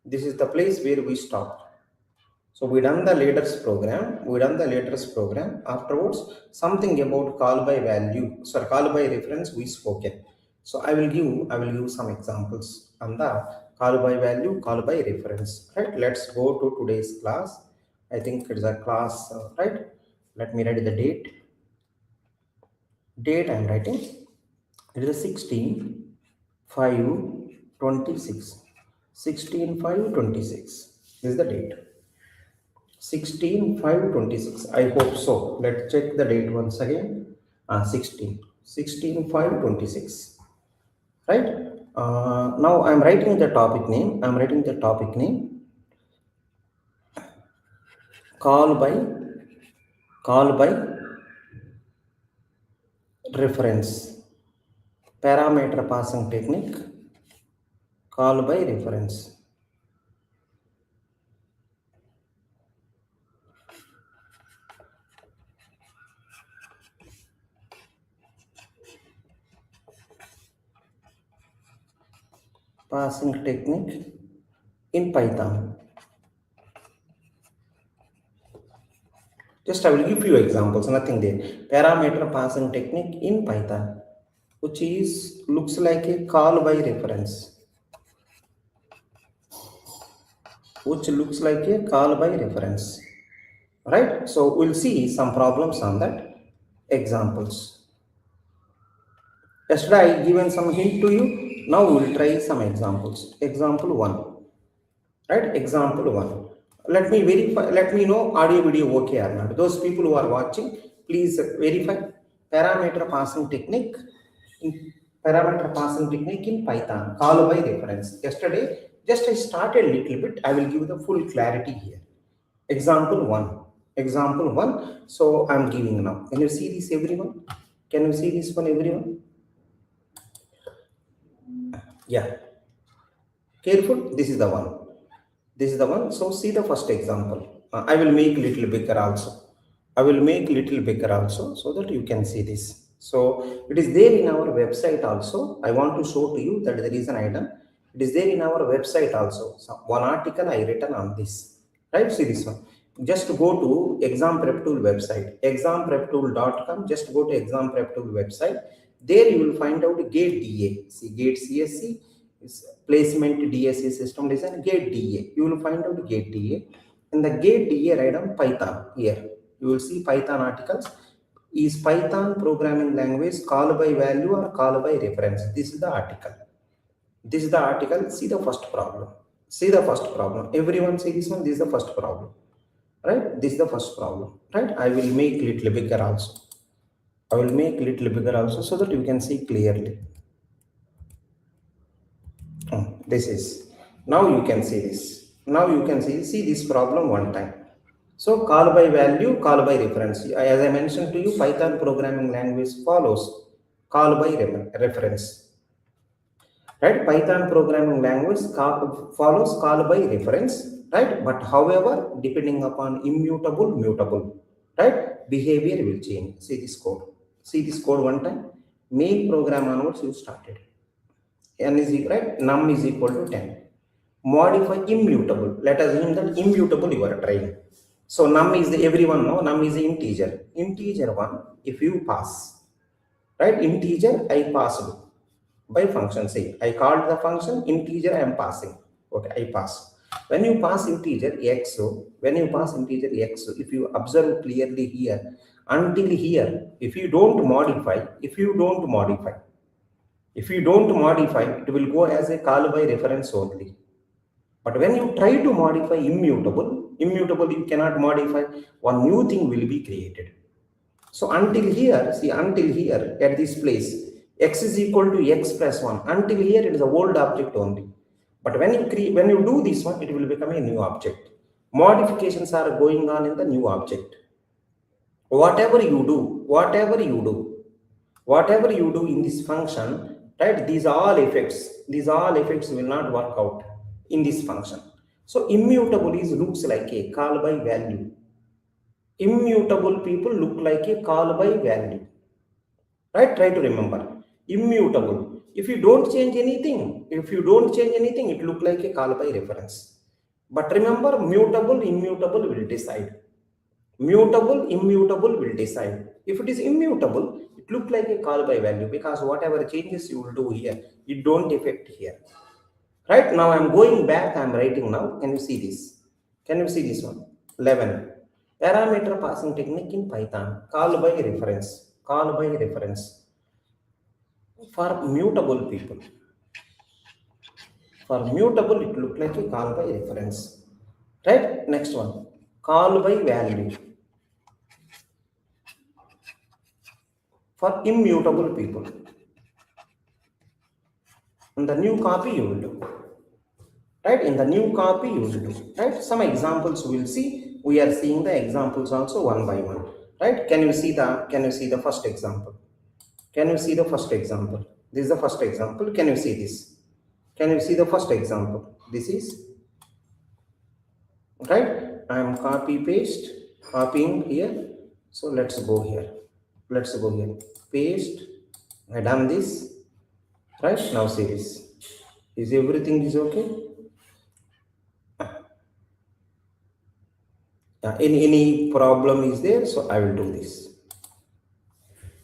This is the place where we stopped. So we done the latest program. Afterwards, something about call by value, sorry, call by reference we spoken. So I will give some examples on the call by value, call by reference. Right? Let's go to today's class. I think it's a class, right? Let me write the date. Date I'm writing. It is 16/5/26. 16/5/26 is the date. 16/5/26. I hope so. Let's check the date once again. 16/5/26. Right? Now I'm writing the topic name. Call by reference. Parameter passing technique. Call by reference. Passing technique in Python. Just I will give few examples, nothing there. Parameter passing technique in Python, which looks like a call by reference. Right? So we'll see some problems on that examples. Yesterday I given some hint to you. Now we will try some examples. Example 1. Right? Example 1. Let me verify, let me know audio video okay or not. Those people who are watching, please verify parameter passing technique in Python, call by reference. Yesterday, just I started a little bit. I will give the full clarity here. Example 1. So I'm giving now. Can you see this, everyone? Can you see this one, everyone? Yeah. Careful. This is the one. So see the first example. I will make little bigger also. so that you can see this. So it is there in our website also. I want to show to you that there is an item. It is there in our website also. So one article I written on this. Right? See this one. Just go to Exam Prep Tool website. exampreptool.com. Just go to Exam Prep Tool website. There you will find out GATE DA. See GATE CSE. Placement DSE system design, GATE DA. You will find out GATE DA. In the GATE DA, write down Python. Here you will see Python articles. Is Python programming language call by value or call by reference? This is the article. See the first problem. Everyone see this one. This is the first problem. Right? This is the first problem. Right? I will make little bigger also. So that you can see clearly. This is, now you can see this. See this problem one time. So call by value, call by reference. As I mentioned to you, Python programming language follows call by reference. Right? Python programming language follows call by reference. Right? But however, depending upon immutable, mutable, right? Behavior will change. See this code one time. Main program onwards you started. N is equal, right? Num is equal to 10. Modify immutable. Let us assume that immutable you are trying. So num is everyone know num is integer. Integer 1. If you pass, right? Integer I passed by function. Say I called the function integer I am passing. Okay, I pass. When you pass integer x, if you observe clearly here, until here, if you don't modify, it will go as a call by reference only. But when you try to modify immutable you cannot modify. One new thing will be created. So until here at this place, x is equal to x plus 1. Until here it is a old object only. But when you do this one, it will become a new object. Modifications are going on in the new object. Whatever you do in this function, right? These all effects will not work out in this function. So immutable looks like a call by value. Immutable people look like a call by value. Right? Try to remember. Immutable. If you don't change anything, it look like a call by reference. But remember, mutable, immutable will decide. Mutable, immutable will decide. If it is immutable, it looks like a call by value, because whatever changes you will do here, it don't affect here. Right now I'm going back, I'm writing now. Can you see this? Can you see this one? 11. Parameter passing technique in Python. Call by reference. Call by reference. For mutable people. For mutable, it look like a call by reference. Right? Next one. Call by value. For immutable people. In the new copy you will do. Right? In the new copy you will do. Right? Some examples we will see. We are seeing the examples also one by one. Right? Can you see the first example? Can you see the first example? This is the first example. Can you see this? Can you see the first example? This is right. I am copying here. So let's go here. Let's go here. Paste. I done this. Right, now see this. Is everything is okay? Any problem is there? So I will do this.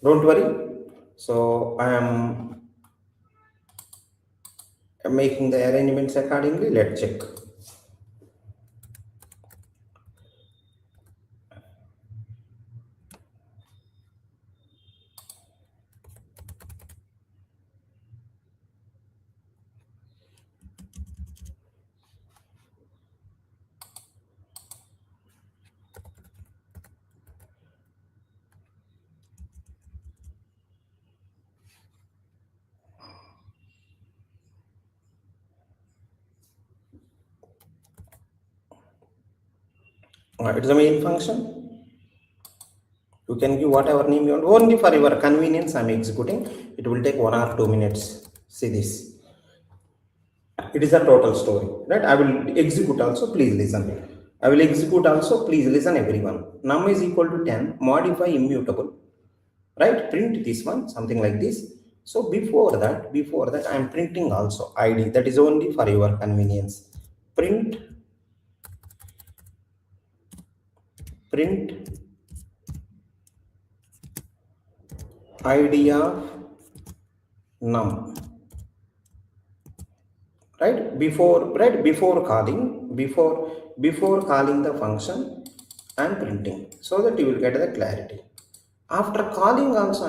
Don't worry. So I am making the arrangements accordingly. Let's check. It is a main function. You can give whatever name you want. Only for your convenience I am executing. It will take 1 or 2 minutes. See this. It is a total story. Right? I will execute also. Please listen. I will execute also. Please listen everyone. Num is equal to 10. Modify immutable. Right? Print this one. Something like this. So before that I am printing also id. That is only for your convenience. Print id of num. Right? Before calling the function I am printing, so that you will get the clarity. After calling also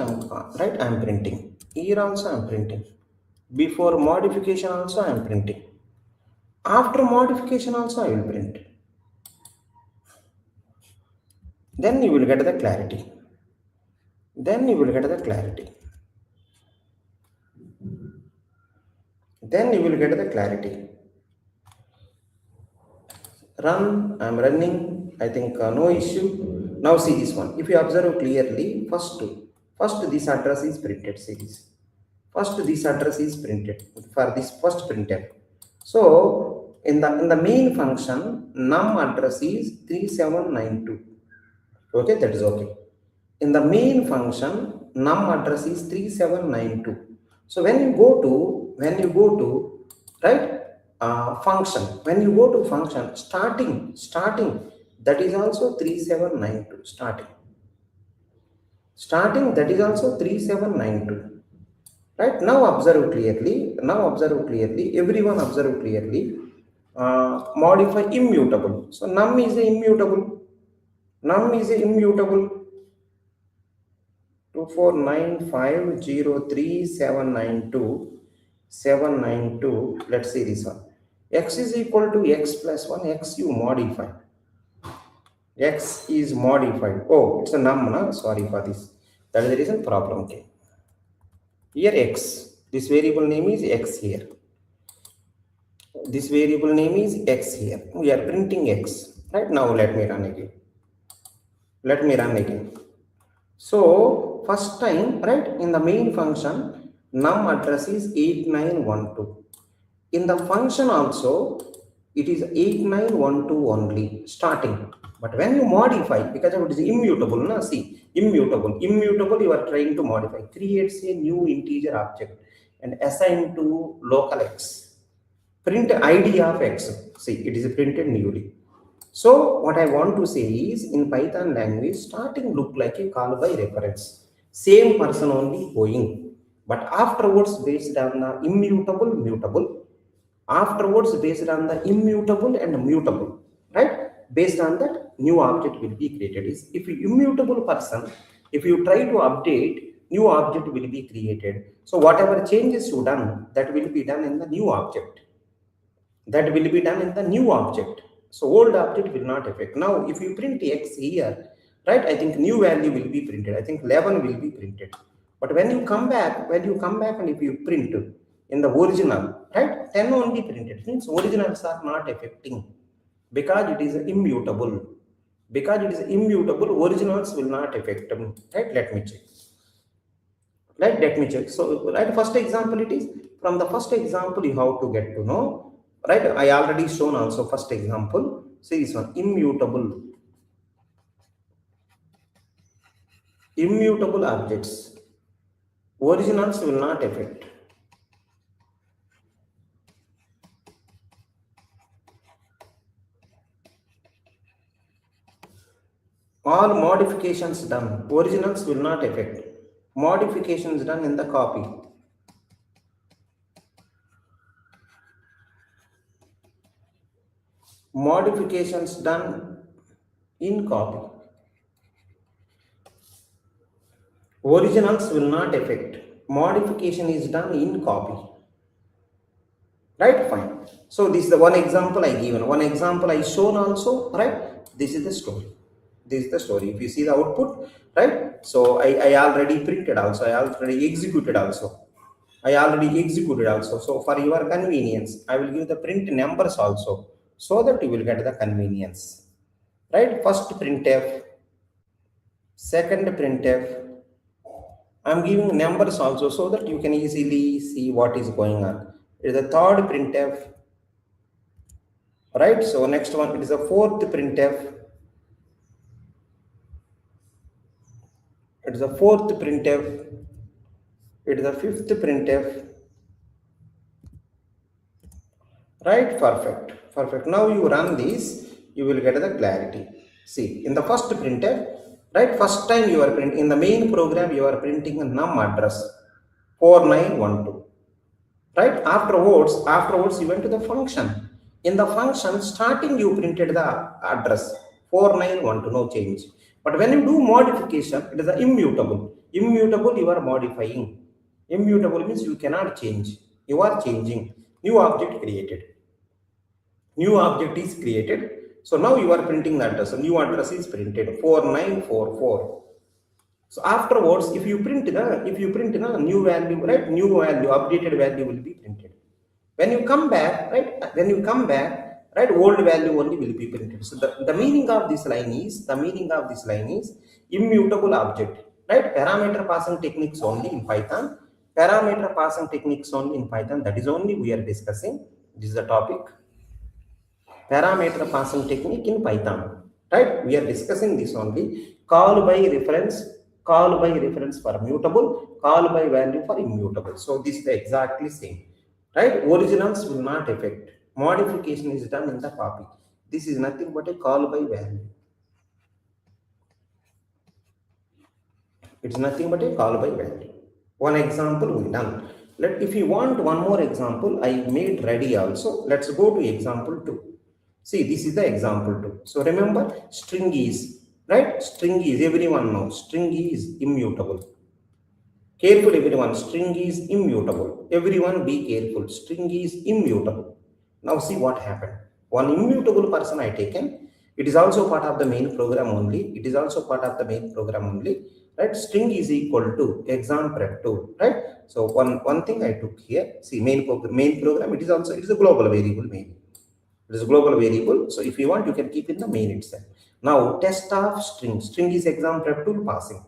I am printing. Here also I am printing. Before modification also I am printing. After modification also I will print. Then you will get the clarity. Then you will get the clarity. Run. I am running. I think no issue. Now see this one. If you observe clearly, first this address is printed. See this. First this address is printed for this first printf. So in the main function, num address is 3792. Okay, that is okay. In the main function, num address is 3792. So when you go to right function, when you go to function starting, that is also 3792. Starting that is also 3792. Right? Now observe clearly. Everyone observe clearly. Modify immutable. So num is a immutable. 249503792. Let's see this one. X is equal to x plus 1. X you modify. X is modified. Oh, it's a num. Sorry for this. That is the reason problem came. Here x. This variable name is x here. This variable name is x here. We are printing x. Right? Now let me run again. So first time, right, in the main function, num address is 8912. In the function also, it is 8912 only starting. But when you modify, because it is immutable, immutable, you are trying to modify. Creates a new integer object and assign to local x. print ID of X. See, it is printed newly. So what I want to say is, in Python language, starting look like a call by reference. Same person only going. But afterwards, based on the immutable, mutable. Afterwards, based on the immutable and mutable. Right? Based on that, new object will be created. If you immutable person, if you try to update, new object will be created. So whatever changes you done, that will be done in the new object. That will be done in the new object. So old object will not affect. Now, if you print X here, right, I think new value will be printed. I think 11 will be printed. But when you come back and if you print in the original, right, 10 only printed. Means originals are not affecting because it is immutable. Because it is immutable, originals will not affect them. Right, let me check. Right, let me check. So, right, first example it is. From the first example, you have to get to know. Right, I already shown also first example. See this one, immutable. Immutable objects. Originals will not affect. All modifications done. Originals will not affect. Modifications done in the copy. Modifications done in copy. Originals will not affect. Modification is done in copy. Right, fine. So this is the one example I given. One example I shown also, right? This is the story. This is the story. If you see the output, right? So I already printed also. I already executed also. So for your convenience, I will give the print numbers also, so that you will get the convenience. Right? First printf, second printf. I'm giving numbers also so that you can easily see what is going on. It is the third printf. Right? So next one, it is the fourth printf. It is the fourth printf. It is the fifth printf. Right? Perfect. Now you run this, you will get the clarity. See, in the first printf, right? First time you are printing in the main program, you are printing a num address 4912. Right? Afterwards, you went to the function. In the function, starting you printed the address 4912, no change. But when you do modification, it is the immutable. Immutable, you are modifying. Immutable means you cannot change. You are changing. New object created. New object is created. So now you are printing the address. So new address is printed 4944. So afterwards, if you print the new value, right? New value, updated value will be printed. When you come back, right? Old value only will be printed. So the meaning of this line is immutable object, right? Parameter passing techniques only in Python. Parameter passing techniques only in Python. That is only we are discussing. This is the topic. Parameter passing technique in Python. Right? We are discussing this only. Call by reference for mutable, call by value for immutable. So this is exactly same. Right? Originals will not affect. Modification is done in the copy. This is nothing but a call by value. It's nothing but a call by value. One example we done. If you want one more example, I made ready also. Let's go to example 2. See, this is the example 2. So remember, string is, right? String is, everyone knows, string is immutable. Careful everyone, string is immutable. Everyone be careful, string is immutable. Now see what happened. One immutable person I taken. It is also part of the main program only. Right? String is equal to exam prep 2. Right? So one thing I took here. See, main program. It is a global variable maybe. It is a global variable. So if you want, you can keep in the main itself. Now test of string. String is exam prep 2 passing.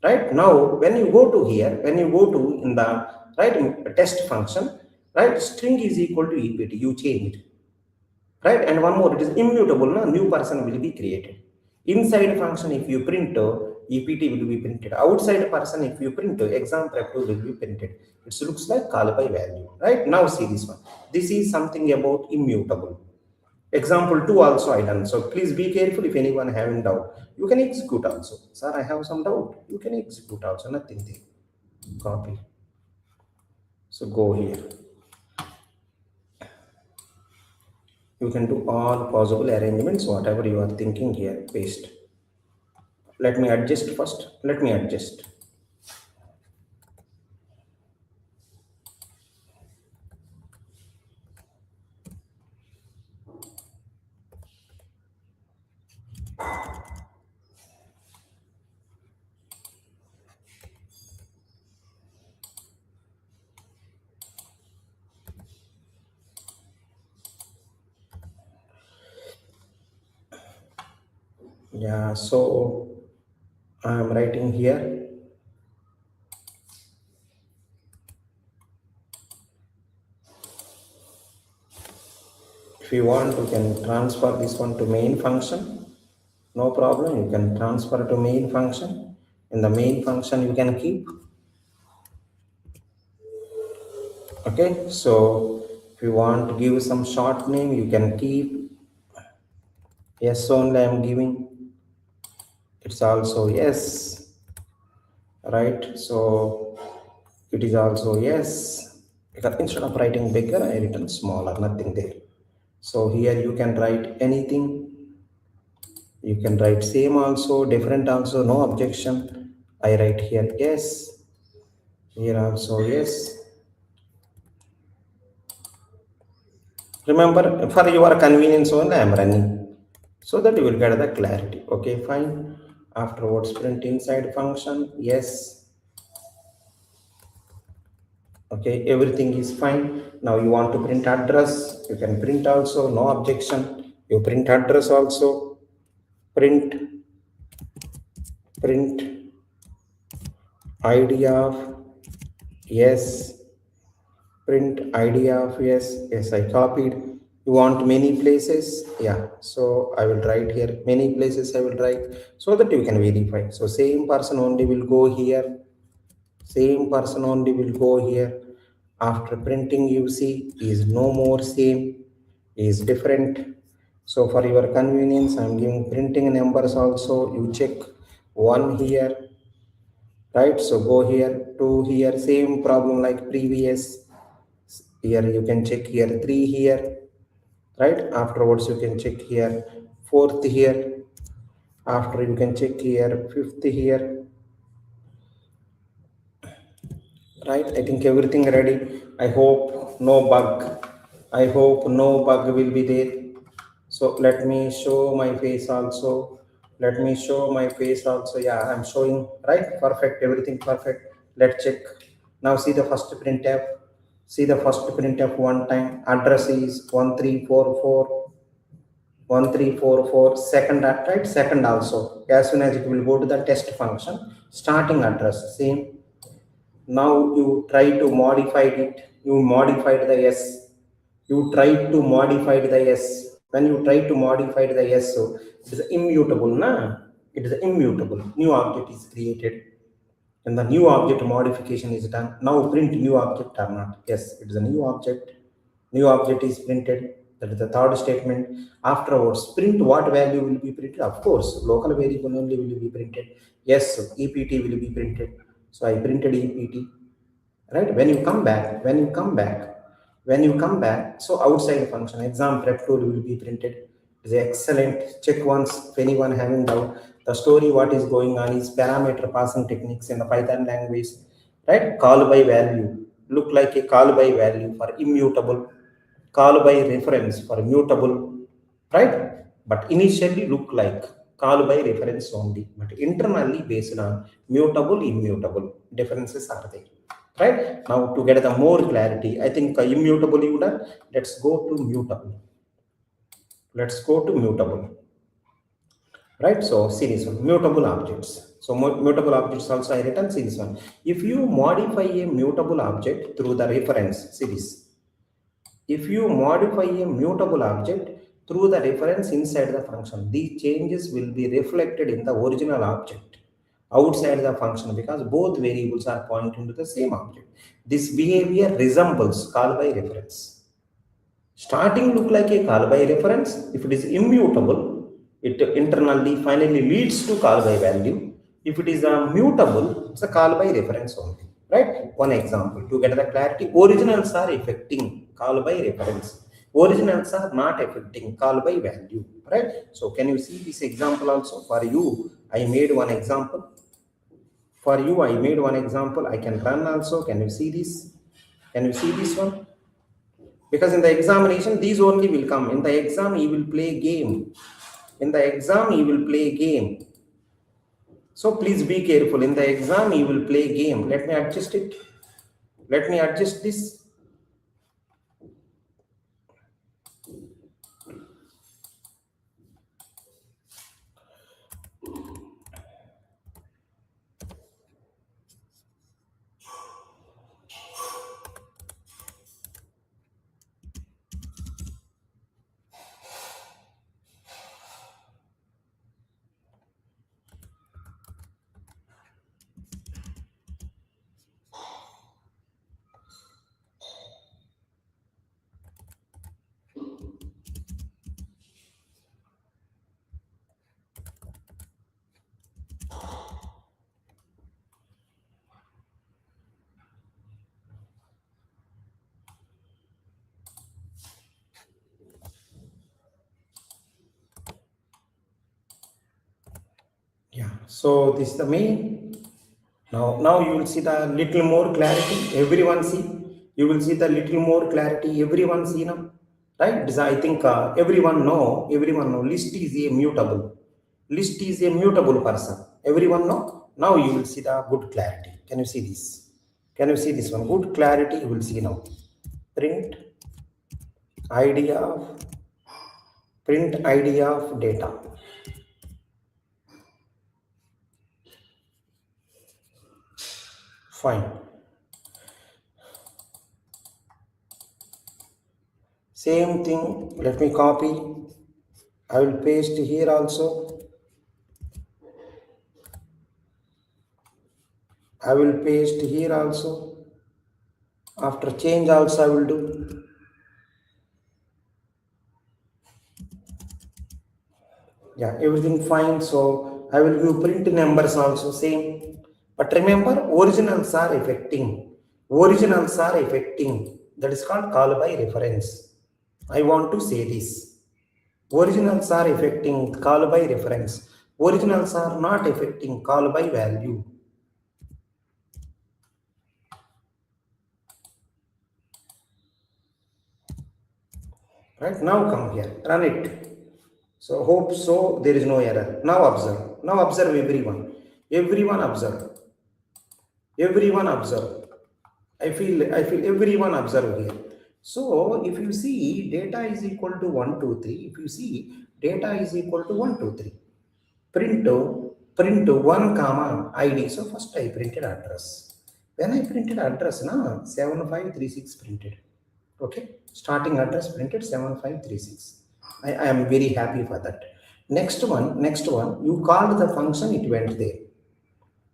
Right? Now when you go to here, in the right test function, right, string is equal to ept. You changed. Right? And one more, it is immutable. Now new person will be created. Inside function, if you print ept will be printed. Outside person, if you print exam prep 2 will be printed. It looks like call by value. Right? Now see this one. This is something about immutable. Example 2 also I done. So please be careful if anyone having doubt. You can execute also. Sir, I have some doubt. You can execute also, nothing there. Copy. So go here. You can do all possible arrangements, whatever you are thinking here, paste. Let me adjust first. Let me adjust. Yeah, so I am writing here. If you want, you can transfer this one to main function. No problem. You can transfer to main function. In the main function, you can keep. Okay, so if you want to give some short name, you can keep. Yes, only I am giving. It's also yes, right? So it is also yes. Because instead of writing bigger, I written smaller, nothing there. So here you can write anything. You can write same also, different also, no objection. I write here yes. Here also yes. Remember, for your convenience only I am running, so that you will get the clarity. Okay, fine. Afterwards, print inside function. Yes. Okay, everything is fine. Now you want to print address. You can print also, no objection. You print address also. Print ID of yes. Print ID of yes. Yes, I copied. You want many places, yeah, so I will write here many places. I will write so that you can verify. So same person only will go here, same person only will go here. After printing, you see is no more same, is different. So for your convenience, I'm giving printing numbers also. You check one here, right? So go here, two here, same problem like previous. Here you can check here, three here, right? Afterwards you can check here fourth here. After you can check here fifth here, right? I think everything ready. I hope no bug. I hope no bug will be there. So let me show my face also. Let me show my face also. Yeah, I'm showing, right? Perfect, everything perfect. Let's check. Now see the first printf. See the first printf one time. Address is 1344 1344. Second, right? Second also, as soon as it will go to the test function, starting address same. Now you try to modify it. You modified the s. You try to modify the s. When you try to modify the s, so it is immutable, na? It is immutable. New object is created and the new object modification is done. Now print new object or not. Yes, it is a new object. New object is printed. That is the third statement. Afterwards, print what value will be printed. Of course, local variable only will be printed. Yes, ept will be printed. So I printed ept, right? When you come back, so outside function exam prep tool will be printed. Is excellent. Check once if anyone having doubt. The story what is going on is parameter passing techniques in the Python language, right? Call by value look like a call by value for immutable, call by reference for mutable, right? But initially look like call by reference only, but internally based on mutable, immutable differences are there, right? Now to get the more clarity, I think immutable you done. Let's go to mutable. Let's go to mutable, right? So see this one, mutable objects. So mutable objects also I written. See this one, if you modify a mutable object through the reference, see this, if you modify a mutable object through the reference inside the function, these changes will be reflected in the original object outside the function because both variables are pointing to the same object. This behavior resembles call by reference. Starting look like a call by reference. If it is immutable, it internally finally leads to call by value. If it is mutable, it's a call by reference only, right? One example to get the clarity: originals are affecting call by reference, originals are not affecting call by value, right? So can you see this example also? For you I made one example. For you I made one example. I can run also. Can you see this? Can you see this one? Because in the examination these only will come. In the exam you will play game. In the exam you will play game. So please be careful. In the exam you will play game. Let me adjust it. Let me adjust this. Yeah, so this is the main. Now you will see the little more clarity. Everyone see. You will see the little more clarity. Everyone see now, right? This, I think everyone know. Everyone know. List is a mutable. List is a mutable person. Everyone know. Now you will see the good clarity. Can you see this? Can you see this one? Good clarity. You will see now. Print idea of data. Fine. Same thing. Let me copy. I will paste here also. I will paste here also. After change also I will do. Yeah, everything fine. So I will give print numbers also same. But remember, originals are affecting. Originals are affecting. That is called call by reference. I want to say this. Originals are affecting call by reference. Originals are not affecting call by value. Right, now come here, run it. So hope so there is no error. Now observe. Now observe everyone. Everyone observe. Everyone observe. I feel everyone observe here. So if you see data is equal to 1, 2, 3. If you see data is equal to 1, 2, 3. Print 1 comma ID. So first I printed address. When I printed address, na 7536 printed. Okay, starting address printed 7536. I am very happy for that. Next one, you called the function, it went there.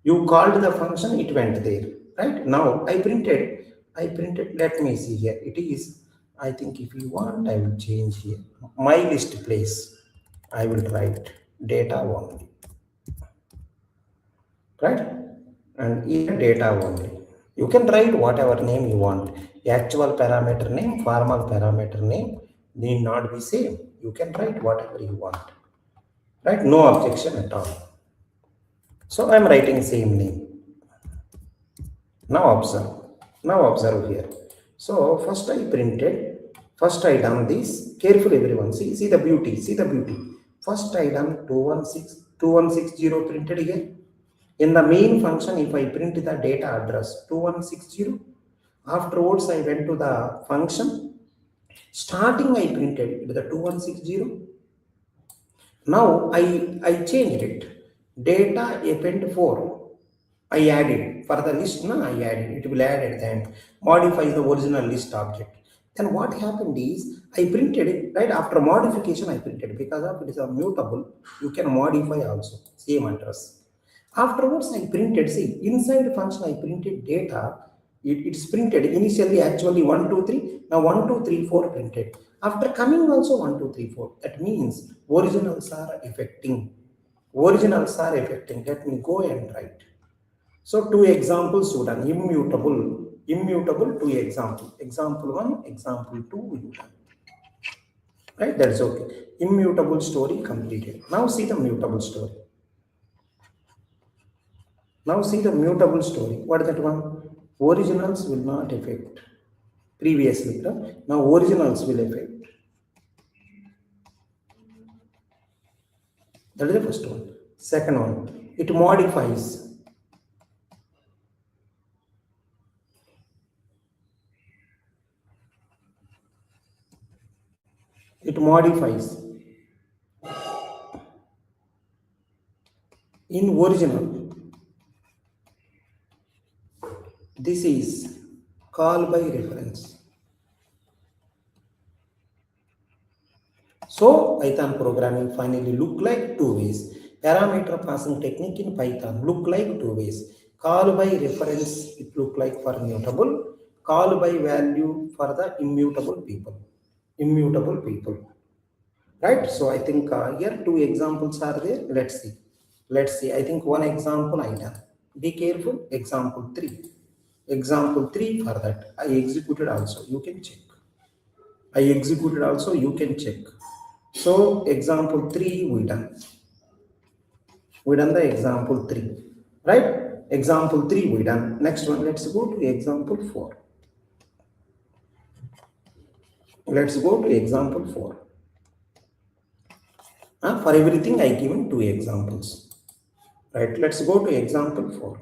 You called the function, it went there. Right now, I printed. Let me see here. It is. I think if you want, I will change here. My list place. I will write data only. Right, and here data only. You can write whatever name you want. Actual parameter name, formal parameter name need not be same. You can write whatever you want. Right? No objection at all. So I am writing same name. Now observe. Now observe here. So first I printed. First I done this. Careful everyone. See the beauty. See the beauty. First I done 2160 printed here. In the main function, if I print the data address 2160, afterwards I went to the function. Starting I printed the 2160. Now I changed it. Data append 4. I added for the list. No, I added. It will add at the end. Modifies the original list object. Then what happened is I printed it right after modification. I printed because of it is a mutable. You can modify also same address. Afterwards, I printed, see, inside function, I printed data It's printed initially actually 1 2 3. Now 1 2 3 4 printed. After coming also 1 2 3 4. That means originals are affecting. Originals are affecting. Let me go and write. So two examples would done. Immutable two example. Example 1, example 2 you done. Right? That's okay. Immutable story completed. Now see the mutable story. Now see the mutable story. What is that one? Originals will not affect. Previously, now originals will affect. That is the first one. Second one, it modifies. It modifies. In original, this is call by reference. So Python programming finally look like two ways. Parameter passing technique in Python look like two ways. Call by reference, it look like for mutable. Call by value for the immutable people. Immutable people. Right? So I think here two examples are there. Let's see. Let's see. I think one example I done. Be careful. Example 3. Example 3 for that. I executed also. You can check. I executed also. You can check. So example 3 we done. We done the example 3. Right? Example 3 we done. Next one. Let's go to example 4. Let's go to example 4. For everything I given two examples. Right, let's go to example 4.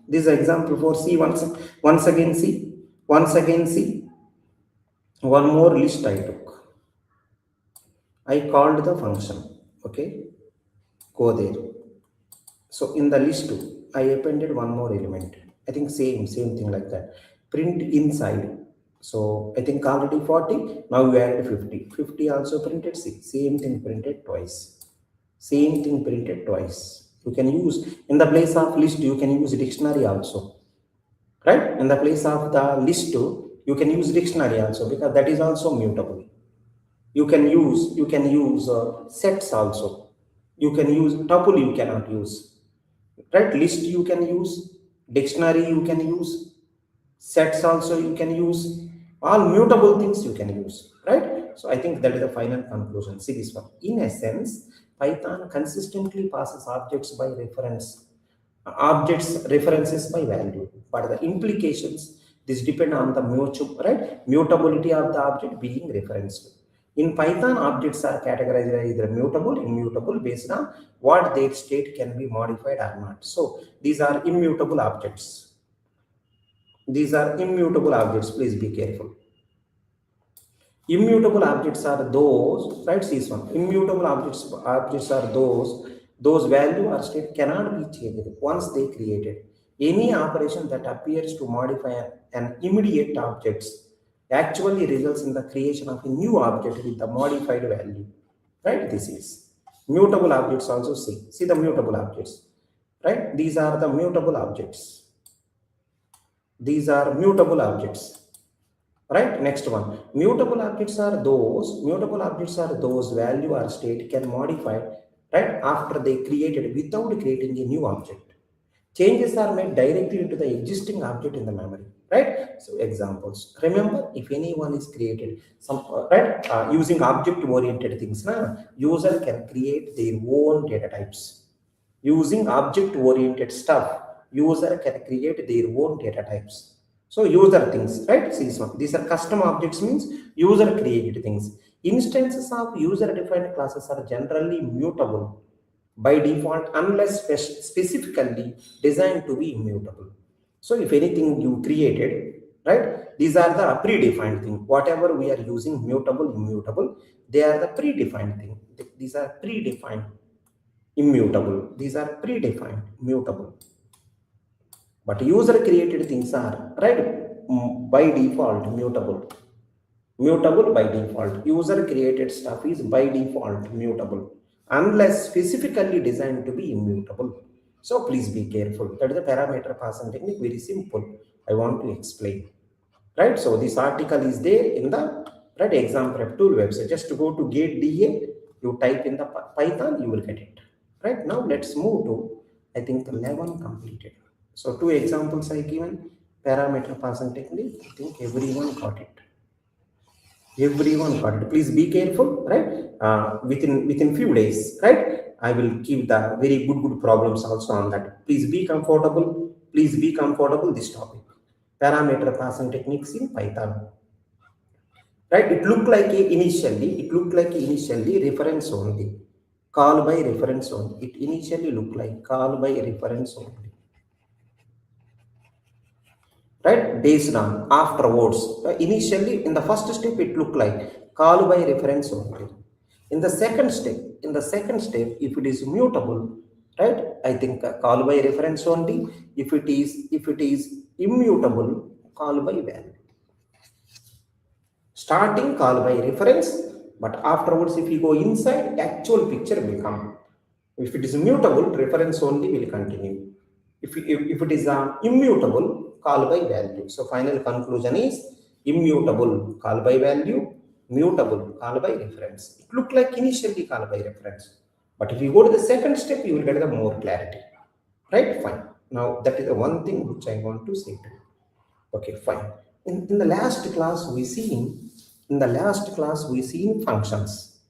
This example 4, see once again see, once again see, one more list I took. I called the function, okay, go there. So in the list 2, I appended one more element. I think same thing like that. Print inside. So I think already 40, now we added 50. 50 also printed, see, same thing printed twice. Same thing printed twice. You can use, in the place of list, you can use dictionary also. Right? In the place of the list, you can use dictionary also because that is also mutable. You can use sets also. You can use tuple, you cannot use. Right? List you can use, dictionary you can use, sets also you can use, all mutable things you can use, right? So I think that is the final conclusion. See this one. In essence, Python consistently passes objects by reference, objects references by value, but the implications this depend on the mutability of the object being referenced. In Python, objects are categorized as either mutable, immutable based on what their state can be modified or not. So these are immutable objects. These are immutable objects. Please be careful. Immutable objects are those, right? See this one. Immutable objects are those value or state cannot be changed once they created. Any operation that appears to modify an immediate object actually results in the creation of a new object with the modified value. Right? This is mutable objects also. See the mutable objects. Right? These are the mutable objects. These are mutable objects. Right, next one. Mutable objects are those value or state can modify right after they created without creating a new object. Changes are made directly into the existing object in the memory. Right. So examples. Remember, if anyone is created some using object oriented things, user can create their own data types. Using object oriented stuff, user can create their own data types. So user things, right? See this one. These are custom objects means user created things. Instances of user defined classes are generally mutable by default unless specifically designed to be immutable. So if anything you created, right? These are the predefined thing. Whatever we are using mutable, immutable, they are the predefined thing. These are predefined immutable. These are predefined mutable. But user created things are by default mutable. Mutable by default. User created stuff is by default mutable unless specifically designed to be immutable. So please be careful. That is the parameter passing technique. Very simple. I want to explain. Right? So this article is there in the right exam prep tool website. Just to go to gate DA, you type in the Python, you will get it. Right? Now let's move to, I think, the 11 completed. So two examples I given, parameter passing technique. I think everyone got it. Everyone got it. Please be careful, right? Within few days, right, I will give the very good problems also on that. Please be comfortable. Please be comfortable this topic, parameter passing techniques in Python. Right, it looked like initially reference only, call by reference only. It initially looked like call by reference only, right? Based on afterwards, initially in the first step it looked like call by reference only. In the second step, if it is mutable, right, I think call by reference only. If it is immutable, call by value. Starting call by reference, but afterwards if you go inside, actual picture will come. If it is mutable, reference only will continue. If it is immutable, call by value. So final conclusion is immutable, call by value; mutable, call by reference. It looked like initially call by reference, but if you go to the second step, you will get the more clarity. Right? Fine. Now that is the one thing which I want to say to you. Okay, fine. In the last class we seen functions.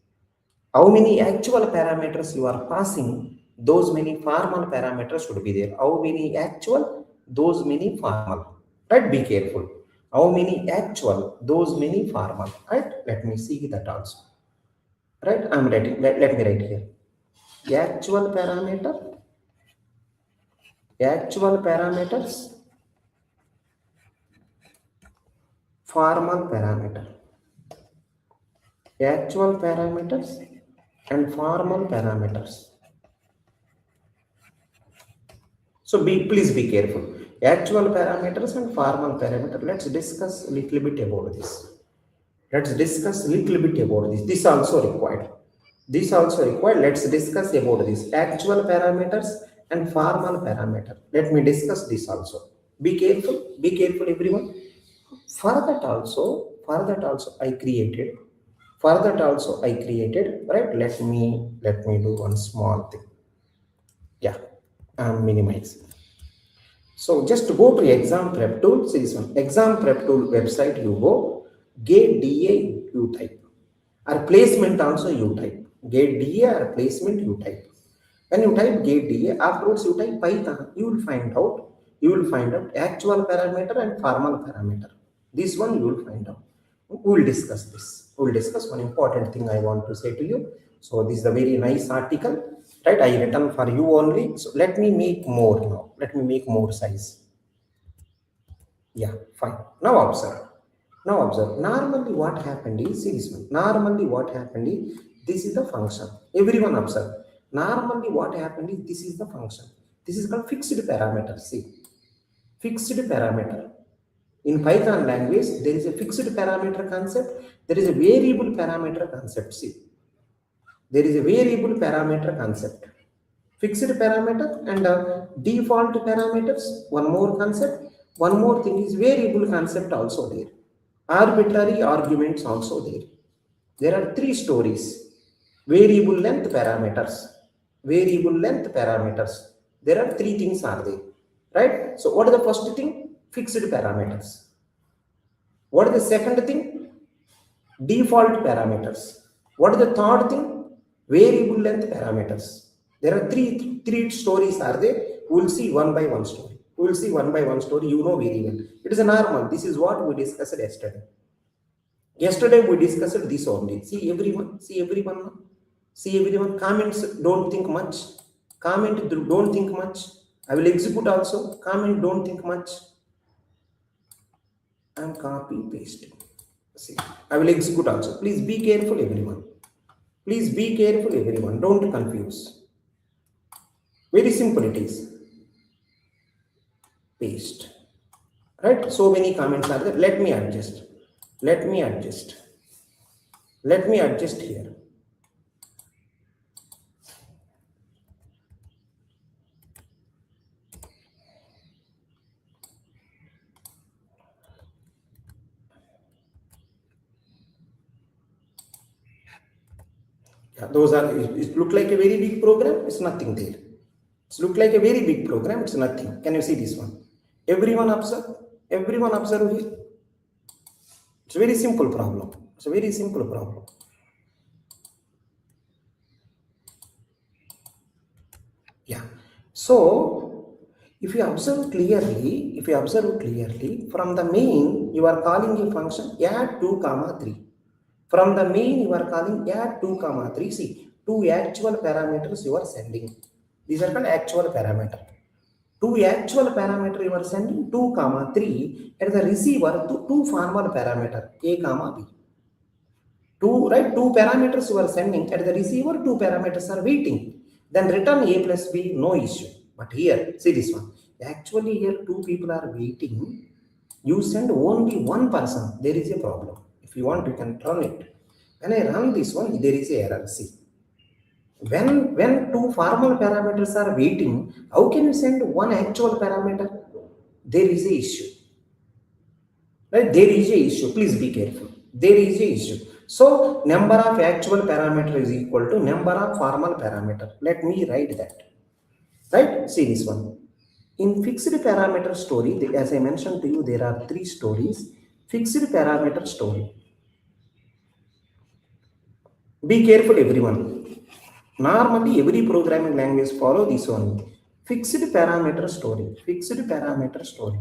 How many actual parameters you are passing, those many formal parameters should be there. How many actual, those many formal. Right? Be careful. How many actual, those many formal. Right? Let me see that also. Right? I'm writing. Let me write here. Actual parameter, actual parameters, formal parameter. Actual parameters and formal parameters. So please be careful. Actual parameters and formal parameter. Let's discuss a little bit about this. Let's discuss a little bit about this. This also required. This also required. Let's discuss about this. Actual parameters and formal parameter. Let me discuss this also. Be careful. Be careful, everyone. For that also I created. Right. Let me do one small thing. Yeah. Minimize. So just go to exam prep tool. See this one. Exam prep tool website. You go. Get DA you type. Or placement also you type. Get DA or placement you type. When you type get DA, afterwards you type Python. You will find out. Actual parameter and formal parameter. This one you will find out. We will discuss this. We will discuss one important thing I want to say to you. So this is a very nice article, right? I written for you only. So let me make more now. Let me make more size. Yeah, fine. Now observe. Normally what happened is, see this one. Normally what happened is, this is the function. Everyone observe. Normally what happened is, this is the function. This is called fixed parameter. See, fixed parameter. In Python language, there is a fixed parameter concept. There is a variable parameter concept. See, there is a variable parameter concept. Fixed parameter and default parameters. One more concept. One more thing is variable concept also there. Arbitrary arguments also there. There are three stories. Variable length parameters. Variable length parameters. There are three things are there. Right? So what is the first thing? Fixed parameters. What is the second thing? Default parameters. What is the third thing? Variable length parameters. There are three stories are there. We will see one by one story. We will see one by one story. You know very well. It is a normal. This is what we discussed yesterday. Yesterday we discussed this only. See everyone. See everyone. See everyone. Comments. Don't think much. Comment. Don't think much. I will execute also. Comment. Don't think much. And copy pasting. See, I will execute also. Please be careful, everyone. Please be careful, everyone. Don't confuse. Very simple it is. Paste. Right? So many comments are there. Let me adjust. Let me adjust. Let me adjust here. Those are, it look like a very big program, it's nothing there. It look like a very big program, it's nothing. Can you see this one? Everyone observe here. It's a very simple problem. It's a very simple problem. Yeah. So if you observe clearly, from the main you are calling a function add 2 comma 3. From the main you are calling add 2 comma 3. See, two actual parameters you are sending. These are called actual parameter. Two actual parameter you are sending 2 comma 3 at the receiver to two formal parameter a comma b. Two parameters you are sending at the receiver, two parameters are waiting. Then return a plus b, no issue. But here, see this one. Actually, here two people are waiting. You send only one person. There is a problem. If you want, you can run it. When I run this one, there is a error. See, when two formal parameters are waiting, how can you send one actual parameter? There is a issue. Right? There is a issue. Please be careful. There is a issue. So number of actual parameter is equal to number of formal parameter. Let me write that. Right? See this one. In fixed parameter story, as I mentioned to you, there are three stories. Fixed parameter story. Be careful, everyone. Normally, every programming language follow this one. Fixed parameter story. Fixed parameter story.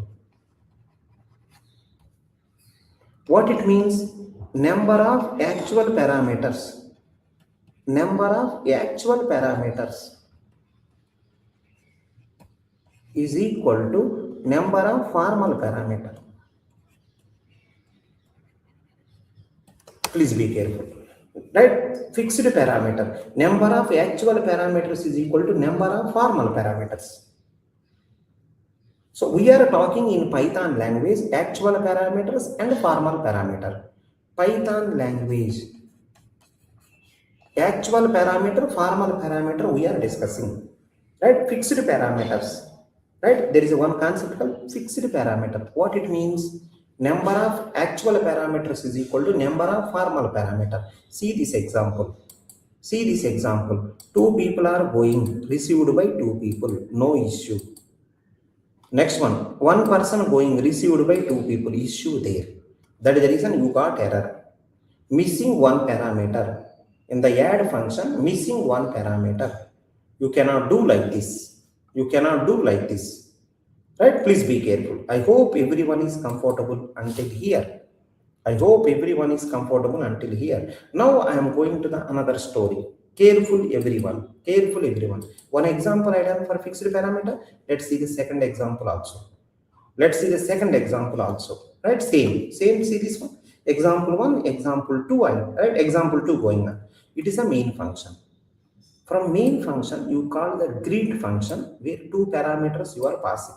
What it means? Number of actual parameters. Number of actual parameters is equal to number of formal parameter. Please be careful. Right? Fixed parameter. Number of actual parameters is equal to number of formal parameters. So we are talking in Python language actual parameters and formal parameter. Python language actual parameter, formal parameter we are discussing. Right? Fixed parameters. Right? There is one concept called fixed parameter. What it means? Number of actual parameters is equal to number of formal parameter. See this example. See this example. Two people are going, received by two people, no issue. Next one person going, received by two people, issue there. That is the reason you got error. Missing one parameter. In the add function, missing one parameter. You cannot do like this. You cannot do like this. Right? Please be careful. I hope everyone is comfortable until here. I hope everyone is comfortable until here. Now I am going to the another story. Careful everyone. Careful everyone. One example I done for fixed parameter. Let's see the second example also. Let's see the second example also. Right? Same. See this one. Example 1, example 2. Right? Example 2 going on. It is a main function. From main function, you call the greet function where two parameters you are passing.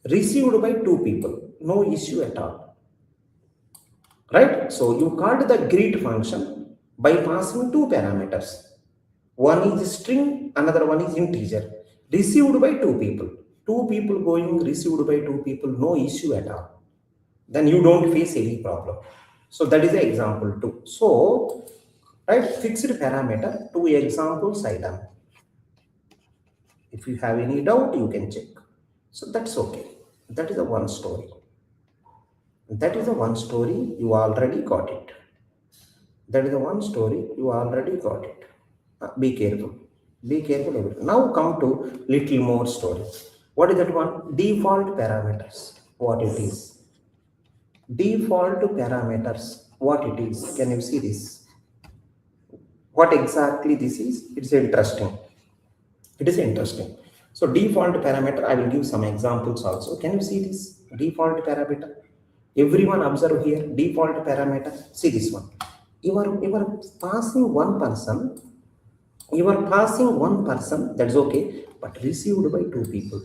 Received by two people, no issue at all. Right? So you called the greet function by passing two parameters. One is string, another one is integer. Received by two people. Two people going, received by two people, no issue at all. Then you don't face any problem. So that is the example 2. So, right, fixed parameter, two examples I done. If you have any doubt, you can check. So that's okay. That is the one story. That is the one story, you already got it. That is the one story, you already got it. Be careful. Be careful. Now come to little more story. What is that one? Default parameters. What it is? Default parameters. What it is? Can you see this? What exactly this is? It's interesting. It is interesting. So default parameter, I will give some examples also. Can you see this? Default parameter. Everyone observe here. Default parameter. See this one. You are passing one person. You are passing one person. That's okay. But received by two people.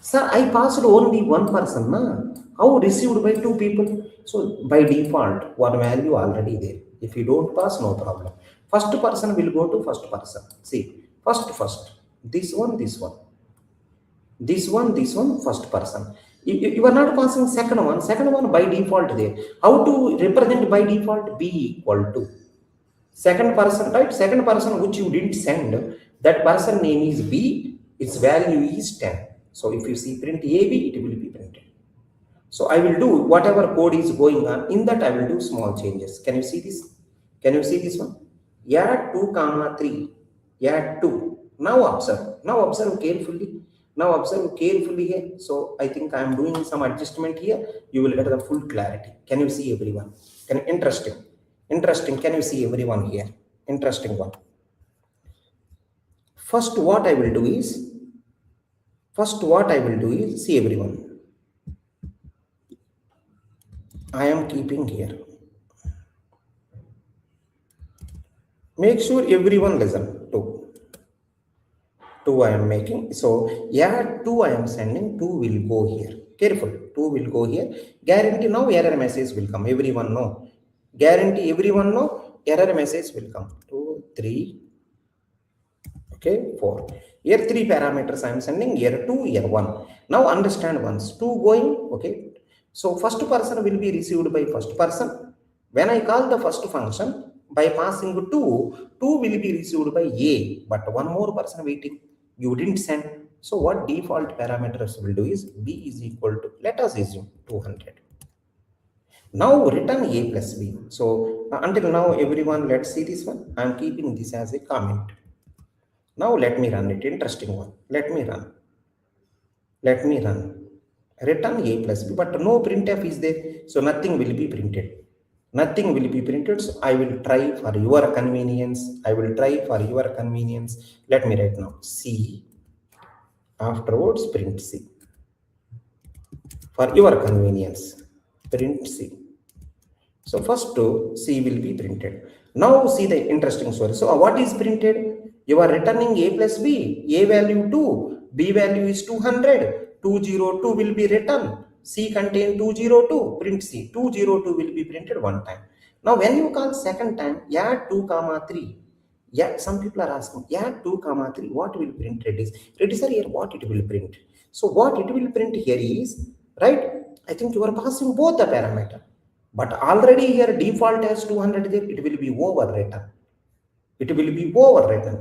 Sir, I passed only one person. Na? How received by two people? So by default, one value already there. If you don't pass, no problem. First person will go to first person. See, first. This one, first person. You are not passing second one by default there. How to represent by default? B equal to Second person, right? Second person which you didn't send, that person name is B, its value is 10. So if you see print AB, it will be printed. So I will do whatever code is going on, in that I will do small changes. Can you see this? Can you see this one? Add 2 comma 3, add 2. Now observe carefully. Now observe carefully here. So I think I am doing some adjustment here. You will get the full clarity. Can you see everyone? Interesting. Can you see everyone here? Interesting one. First what I will do is, see everyone. I am keeping here. Make sure everyone listen. 2 I am making. So yeah, 2 I am sending. 2 will go here. Careful. 2 will go here. Guarantee now error message will come. Everyone know. Guarantee everyone know error message will come. 2, 3. Okay, 4. Here 3 parameters I am sending. Here 2, here 1. Now understand once. 2 going. Okay. So first person will be received by first person. When I call the first function by passing 2, 2 will be received by A. But one more person waiting. You didn't send. So what default parameters will do is B is equal to, let us assume 200. Now return A plus B. So until now everyone, let's see this one. I am keeping this as a comment. Now let me run it. Interesting one. Let me run. Return A plus B, but no printf is there. So nothing will be printed. So I will try for your convenience. Let me write now C. Afterwards print C. For your convenience, print C. So first C will be printed. Now see the interesting story. So what is printed? You are returning A plus B. A value 2, B value is 200. 202 will be returned. C contain 202. Print C. 202 will be printed one time. Now when you call second time, add 2 comma 3. Yeah, some people are asking, add 2 comma 3. What will print Redis? Redis are here. What it will print? So what it will print here is, right? I think you are passing both the parameter. But already here default has 200 there, it will be overwritten.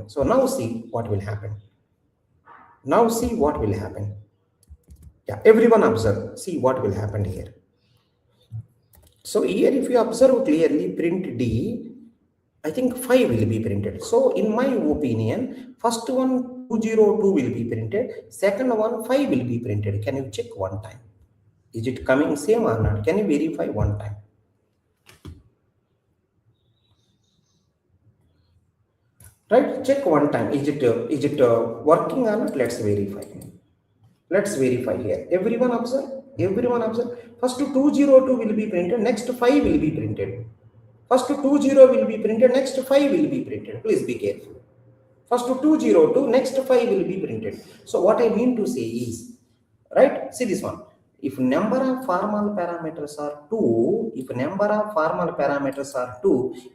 So now see what will happen. Yeah, everyone observe. See what will happen here. So here if you observe clearly, print D, I think 5 will be printed. So in my opinion, first one 202 will be printed. Second one 5 will be printed. Can you check one time? Is it coming same or not? Can you verify one time? Right, check one time. Is it working or not? Let's verify here. Everyone observe. First 202 will be printed, next 5 will be printed. First 20 will be printed, next 5 will be printed. Please be careful. First 202, next 5 will be printed. So what I mean to say is, right, see this one. If number of formal parameters are 2,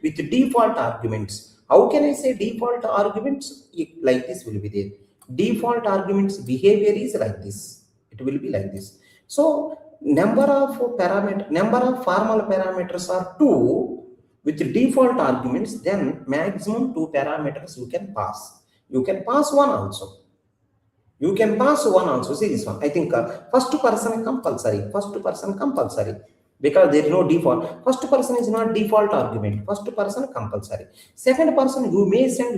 with default arguments, how can I say default arguments? Like this will be there. Default arguments behavior is like this. It will be like this. So number of formal parameters are 2 with default arguments, then maximum 2 parameters you can pass. You can pass one also. See this one. I think first person compulsory. Because there is no default. First person is not default argument. First person compulsory. Second person you may send.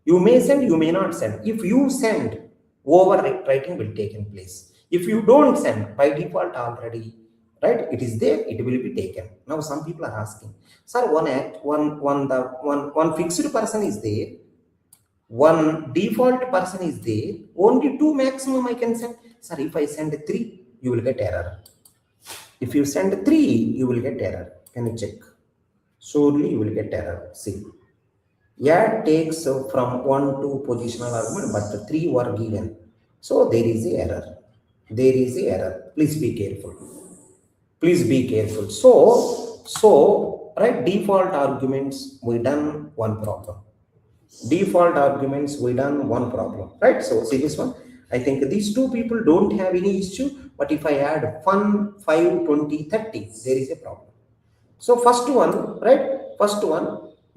You may not send. If you send, overwriting will take place. If you don't send, by default already, right, it is there, it will be taken. Now some people are asking, sir, one fixed person is there, one default person is there, only 2 maximum I can send. Sir, if I send 3, you will get error. If you send 3, you will get error. Can you check? Surely you will get error. See. Yeah, takes from 1 to positional argument, but 3 were given. So there is a error. Please be careful. So right, default arguments, we done one problem. Right? So see this one. I think these two people don't have any issue, but if I add 1, 5, 20, 30, there is a problem. So first one, right?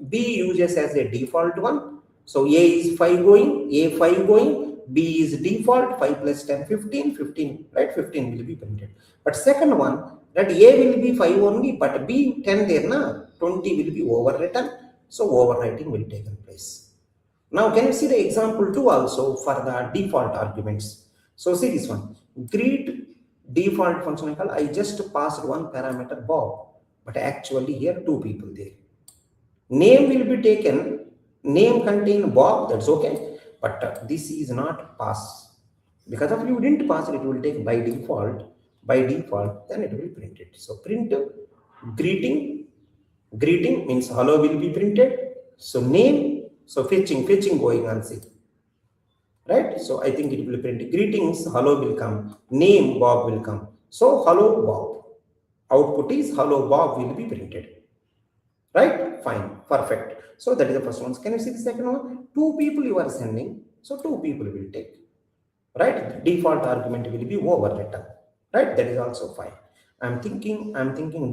B uses as a default one. So A is 5 going, A 5 going, B is default, 5 plus 10, 15, 15, right? 15 will be printed. But second one, that A will be 5 only, but B 10 there, na? 20 will be overwritten. So overwriting will take place. Now can you see the example 2 also for the default arguments? So see this one. Greet default function call. I just passed one parameter Bob, but actually here 2 people there. Name will be taken, name contain Bob, that's okay, but this is not pass. Because if you didn't pass it, it will take by default, then it will print it. So print greeting, greeting means hello will be printed. So name, so fetching going on, see. Right? So I think it will print greetings, hello will come, name Bob will come. So hello Bob. Output is hello Bob will be printed. Right? Fine. Perfect. So that is the first one. Can you see the second one? 2 people you are sending. So 2 people will take. Right? Default argument will be overwritten. Right? That is also fine. I'm thinking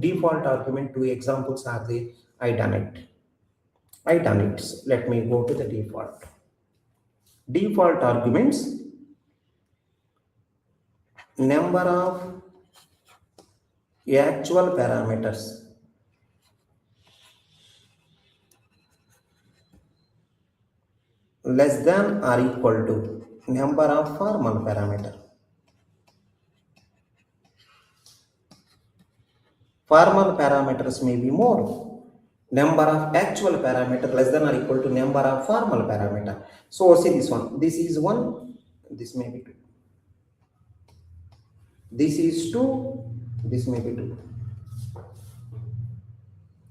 default argument 2 examples are there. I done it. So let me go to the default. Default arguments. Number of actual parameters. Less than or equal to number of formal parameter. Formal parameters may be more. Number of actual parameter less than or equal to number of formal parameter. So see this one. This is 1. This may be 2. This is 2. This may be 2.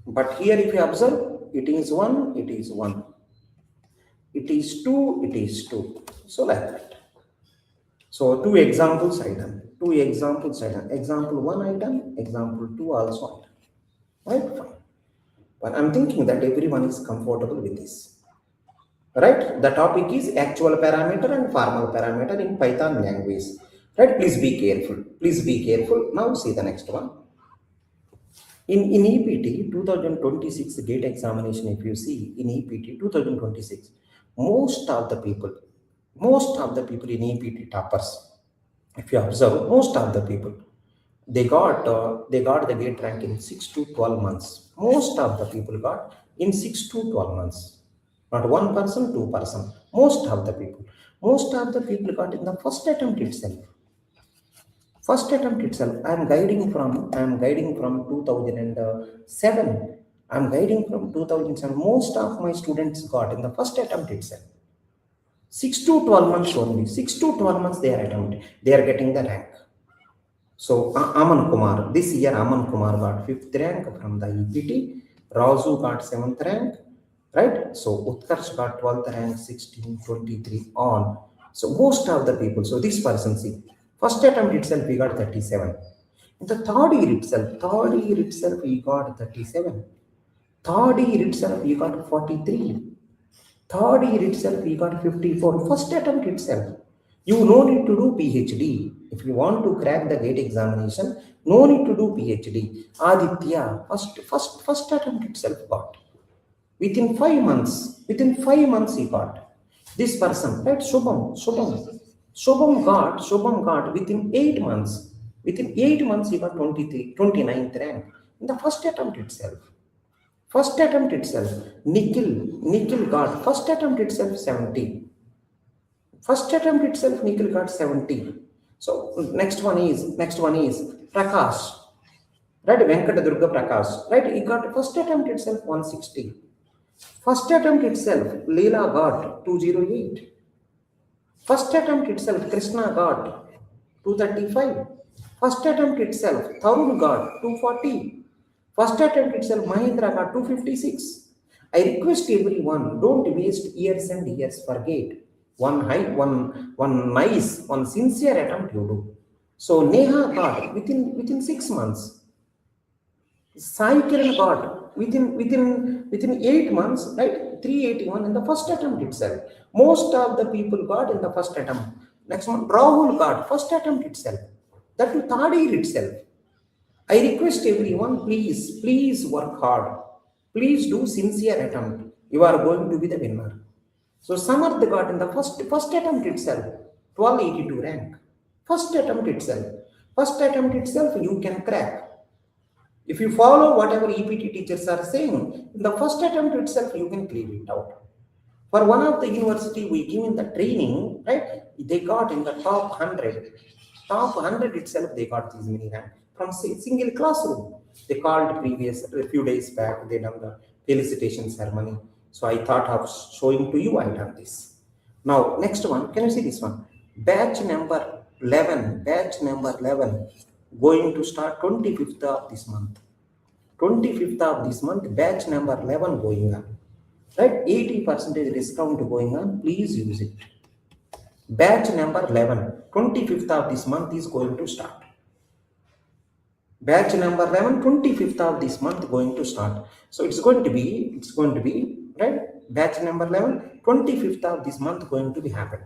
But here if you observe, it is 1. It is 1. It is 2. It is 2. So like that. So 2 examples I done. 2 examples I done. Example 1 I done. Example 2 also I done. Right? Fine. But I'm thinking that everyone is comfortable with this. Right? The topic is actual parameter and formal parameter in Python language. Right? Please be careful. Please be careful. Now see the next one. In EPT 2026 gate examination, if you see in EPT 2026, most of the people in EPT toppers, if you observe, most of the people, they got the gate rank in 6 to 12 months. Most of the people got in 6 to 12 months. Not 1%, 2%. Most of the people got in the first attempt itself. First attempt itself. I am guiding from 2007. I am guiding from 2007. Most of my students got in the first attempt itself. 6 to 12 months only. 6 to 12 months they are attempting. They are getting the rank. So Aman Kumar, this year Aman Kumar got 5th rank from the EPT. Razu got 7th rank. Right? So Utkarsh got 12th rank, 16, 23 on. So most of the people, so this person, see, first attempt itself we got 37. In the third year itself we got 37. Third year itself we got 43. Third year itself we got 54. First attempt itself. You no need to do PhD. If you want to crack the gate examination, no need to do PhD. Aditya, first attempt itself got. Within 5 months he got. This person, right? Shubham got within 8 months. Within 8 months he got 29th rank in the first attempt itself. Nikhil got first attempt itself 70. Nikhil got 70. So next one is Prakash. Right? Venkata Durga Prakash. Right? He got first attempt itself 160. First attempt itself, Leela got 208. First attempt itself, Krishna got 235. First attempt itself, Tarun got 240. First attempt itself, Mahindra got 256. I request everyone, don't waste years and years for gate. One sincere attempt you do. So Neha got within 6 months. Sai Kiran got within 8 months, right? 381 in the first attempt itself. Most of the people got in the first attempt. Next one, Rahul got first attempt itself. That to third year itself. I request everyone, please work hard. Please do sincere attempt. You are going to be the winner. So Samarth got in the first attempt itself, 1282 rank. First attempt itself. First attempt itself, you can crack. If you follow whatever EPT teachers are saying, in the first attempt itself, you can clear it out. For one of the university, we give in the training, right? They got in the top 100. Top 100 itself, they got these many rank from single classroom. They called a few days back, they done the felicitation ceremony. So I thought of showing to you, I done this. Now, next one, can you see this one? Batch number 11, going to start 25th of this month. 25th of this month, batch number 11 going on. Right, 80% discount going on, please use it. Batch number 11, 25th of this month is going to start. Batch number 11, 25th of this month going to start. So it's going to be, right, batch number 11, 25th of this month going to be happen.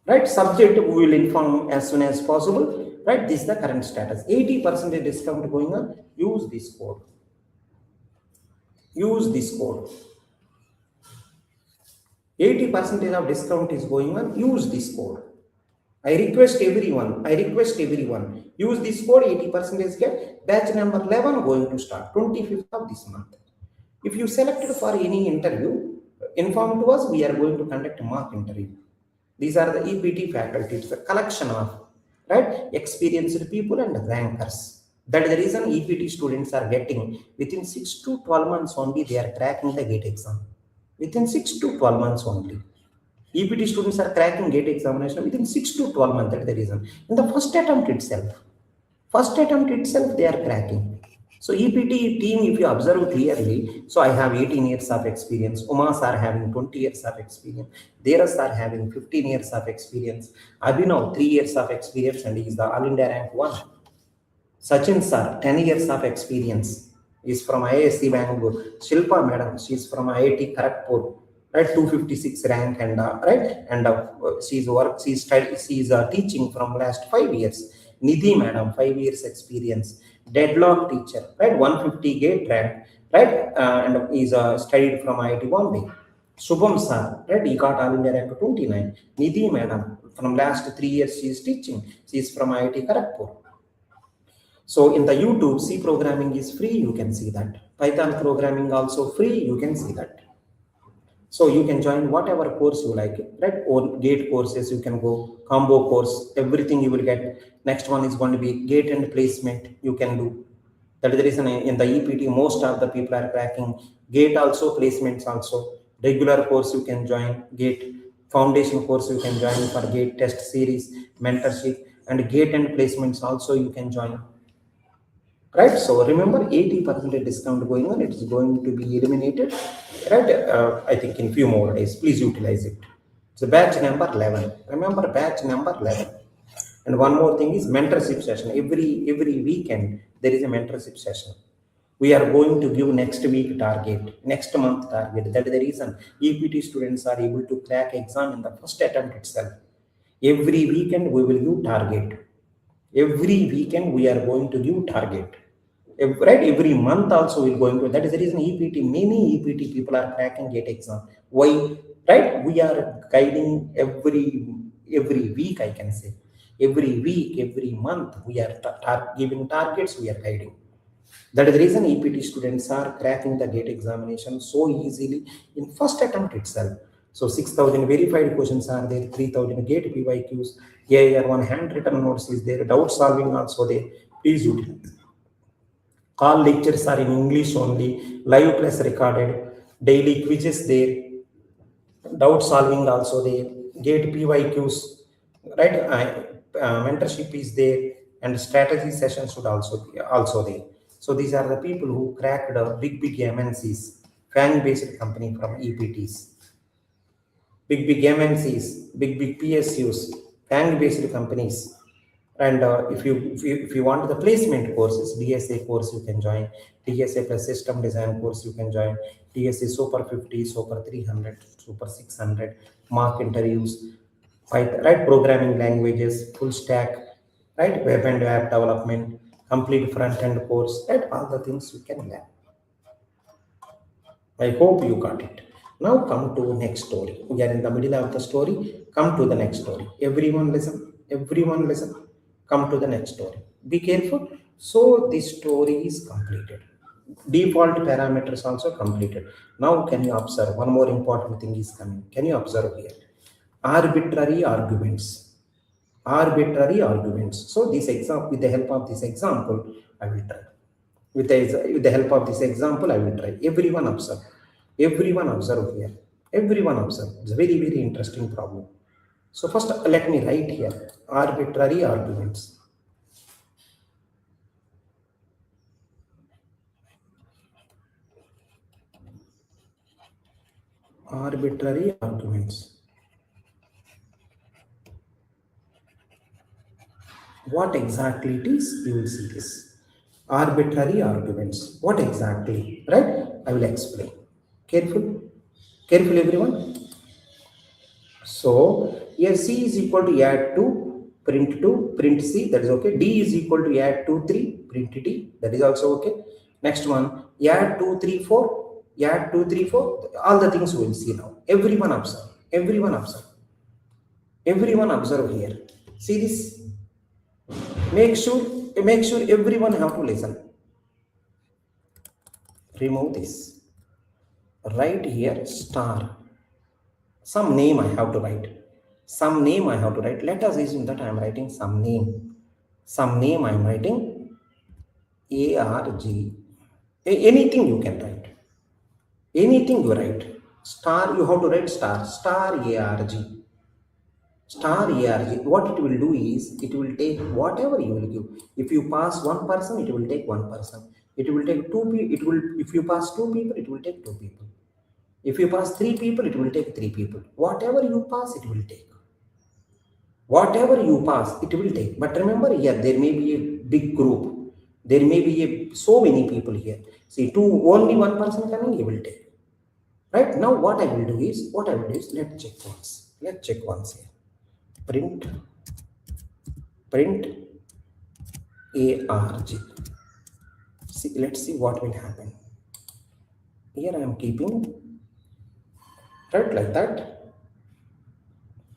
Right, subject we will inform as soon as possible. Right, this is the current status. 80% discount going on, use this code. Use this code. 80% of discount is going on, use this code. I request everyone, use this code, 80% get, batch number 11 going to start, 25th of this month. If you selected for any interview, inform to us, we are going to conduct a mock interview. These are the EPT faculty, it's a collection of, right, experienced people and rankers. That is the reason EPT students are getting, within 6 to 12 months only, they are cracking the GATE exam. Within 6 to 12 months only. EPT students are cracking GATE examination within 6 to 12 months. That is the reason. In the first attempt itself, they are cracking. So EPT team, if you observe clearly, so I have 18 years of experience. Umas are having 20 years of experience. Deras are having 15 years of experience. Abhinav, 3 years of experience and he is the All India rank 1. Sachin sir, 10 years of experience. Is from IISc Bangalore. Shilpa madam, she is from IIT Kharagpur, right? 256 rank and right, and she's teaching from last 5 years. Nidhi madam, 5 years experience. Deadlock teacher, right? 150 gate rank, right? And is studied from IIT Bombay. Shubham sir, right? He got All India rank 29. Nidhi madam, from last 3 years she is teaching. She is from IIT Kharagpur. So in the YouTube, C programming is free, you can see that. Python programming also free, you can see that. So you can join whatever course you like, right? Or GATE courses, you can go combo course, everything you will get. Next one is going to be GATE and placement, you can do. That is the reason in the EPT, most of the people are cracking GATE also, placements also. Regular course you can join, GATE. Foundation course you can join for GATE test series, mentorship, and GATE and placements also you can join. Right, so remember 80% discount going on, it is going to be eliminated, right? I think in few more days, please utilize it. So batch number 11, remember batch number 11. And one more thing is mentorship session. Every weekend there is a mentorship session. We are going to give next week target, next month target. That is the reason EPT students are able to crack exam in the first attempt itself. Every weekend we will give target. Every weekend we are going to give target. Right, every month also we're going to. That is the reason EPT, many EPT people are cracking GATE exam. Why? Right, we are guiding every week, I can say. Every week, every month, we are giving targets, we are guiding. That is the reason EPT students are cracking the GATE examination so easily in first attempt itself. So 6,000 verified questions are there, 3,000 GATE PYQs, AIR1 handwritten notes is there, doubt solving also there. Please utilize. All lectures are in English only, live plus recorded, daily quizzes there, doubt solving also there, GATE PYQs, right? Mentorship is there, and strategy sessions should also be there. So these are the people who cracked big MNCs, FANG-based company from EPTs. Big MNCs, big PSUs, FANG-based companies. And if you want the placement courses, DSA course you can join, DSA plus system design course you can join, DSA Super 50, Super 300, Super 600, mock interviews, right? Programming languages, full stack, right? Web and app development, complete front end course, right? All the things you can learn. I hope you got it. Now come to next story. We are in the middle of the story. Come to the next story. Everyone listen. Everyone listen. Come to the next story. Be careful. So this story is completed. Default parameters also completed. Now can you observe? One more important thing is coming. Can you observe here? Arbitrary arguments. Arbitrary arguments. So this example, with the help of this example, I will try. With the help of this example, I will try. Everyone observe. Everyone observe here. Everyone observe. It's a very, very interesting problem. So first, let me write here. Arbitrary arguments. Arbitrary arguments. What exactly it is, you will see this. Arbitrary arguments. What exactly? Right? I will explain. Careful. Careful, everyone. So here C is equal to add 2, print C, that is okay. D is equal to add 2, 3, print D, that is also okay. Next one, add 2, 3, 4, add 2, 3, 4. All the things we will see now. Everyone observe. Everyone observe. Everyone observe here. See this. Make sure everyone have to listen. Remove this. Write here star. Some name I have to write. Some name I have to write. Let us assume that I am writing some name. Some name I am writing ARG. Anything you can write. Anything you write. Star, you have to write star. Star ARG. Star ARG. What it will do is, it will take whatever you will give. If you pass one person, it will take one person. It will take two people. It will, if you pass two people, it will take two people. If you pass three people, it will take three people. Whatever you pass, it will take. Whatever you pass, it will take. But remember here, there may be a big group. There may be so many people here. See, only one person coming, he will take. Right now, what I will do is, let's check once. Let's check once here. Print ARG. See, let's see what will happen. Here I am keeping right like that.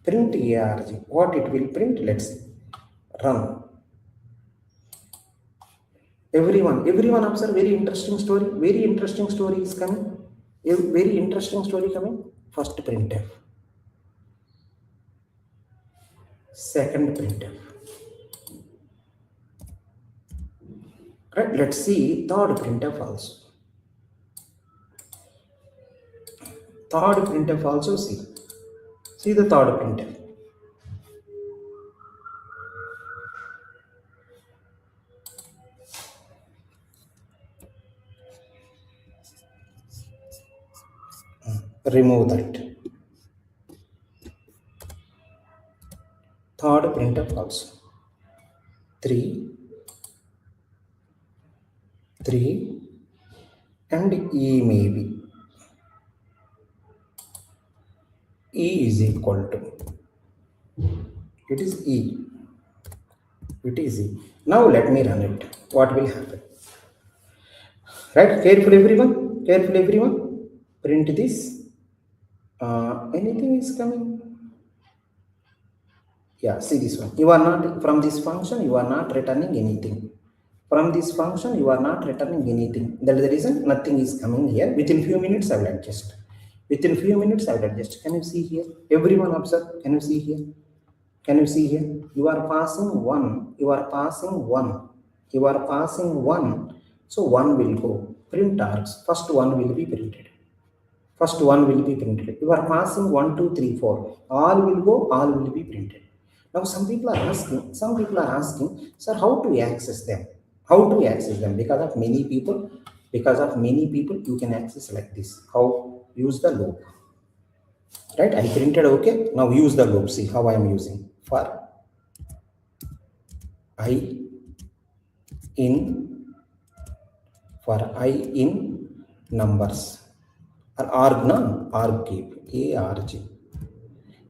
Print ARG. What it will print? Let's see. Run. Everyone observe. Very interesting story. Very interesting story is coming. A very interesting story coming. First printf. Second printf. Right. Let's see third printf also. Third printf also. See the third printf. Remove that. Third printf also. 3 and E maybe. E is equal to. It is E. It is E. Now let me run it. What will happen? Right? Careful everyone. Careful everyone. Print this. Anything is coming. Yeah, see this one. You are not, from this function, you are not returning anything. From this function, you are not returning anything. That is the reason nothing is coming here. Within few minutes, I will adjust. Within few minutes, I will adjust. Can you see here? Everyone observe. Can you see here? Can you see here? You are passing one. You are passing one. You are passing one. So one will go. Print args. First one will be printed. First one will be printed. You are passing 1, 2, 3, 4. All will go, all will be printed. Now some people are asking, sir, how to access them? How to access them? Because of many people, you can access like this. How? Use the loop. Right? I printed okay. Now use the loop. See how I am using. For I in numbers. Or arg na arg keep arg.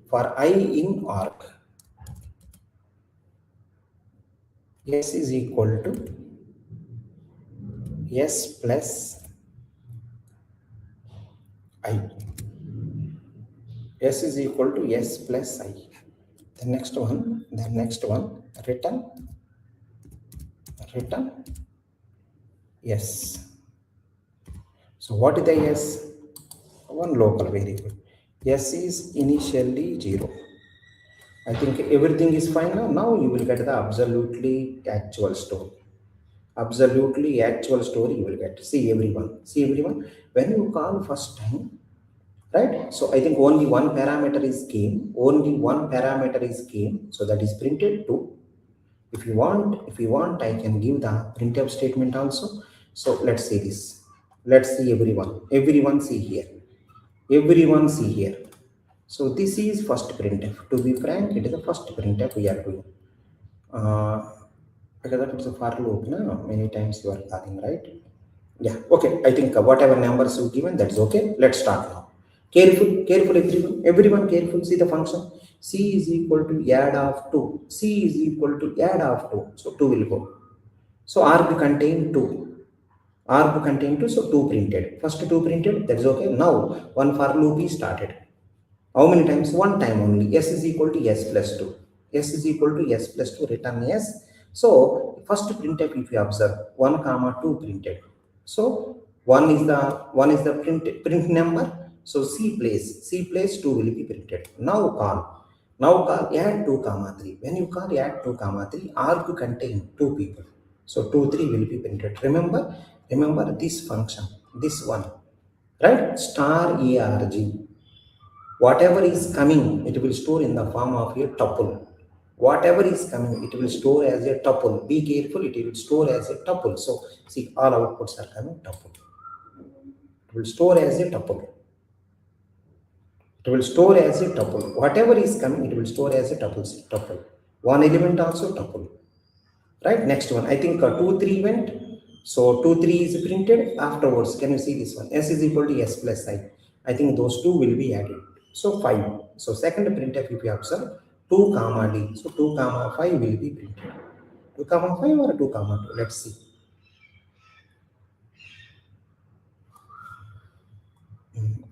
For I in arg, s is equal to s plus I. S is equal to S plus I. The next one, return S. So what is the S? One local variable. S is initially 0. I think everything is fine now. Now you will get the absolutely actual story. Absolutely actual story you will get. See everyone. When you call first time, right? So I think only one parameter is came. Only one parameter is came. So that is printed 2. If you want, I can give the printf statement also. So let's see this. Let's see everyone. Everyone see here. Everyone see here. So this is first printf. To be frank, it is the first printf we are doing. Because it's a for loop, no? Many times you are calling, right? Yeah, okay. I think whatever numbers you given, that's okay. Let's start now. Careful, everyone careful. See the function. C is equal to add of 2. C is equal to add of 2. So 2 will go. So arg contain 2. Arg contain 2, so 2 printed. First 2 printed, that's okay. Now one for loop is started. How many times? One time only. S is equal to S plus 2. S is equal to S plus 2, return S. So first printf, if you observe, 1 comma 2 printed. So one is the print number. So C place 2 will be printed. Now call add 2 comma 3. When you call add 2 comma 3, arg contain 2 people. So 2 3 will be printed. Remember this function, this one, right? Star arg. Whatever is coming, it will store in the form of a tuple. Whatever is coming, it will store as a tuple. Be careful, it will store as a tuple. So, see, all outputs are coming tuple. It will store as a tuple. It will store as a tuple. Whatever is coming, it will store as a tuple. One element also tuple. Right? Next one. I think 2, 3 went. So 2, 3 is printed. Afterwards, can you see this one? S is equal to S plus I. I think those two will be added. So 5. So second printf, if you observe, 2 comma D. So 2 comma 5 will be printed. 2 comma 5 or 2 comma 2? Let's see.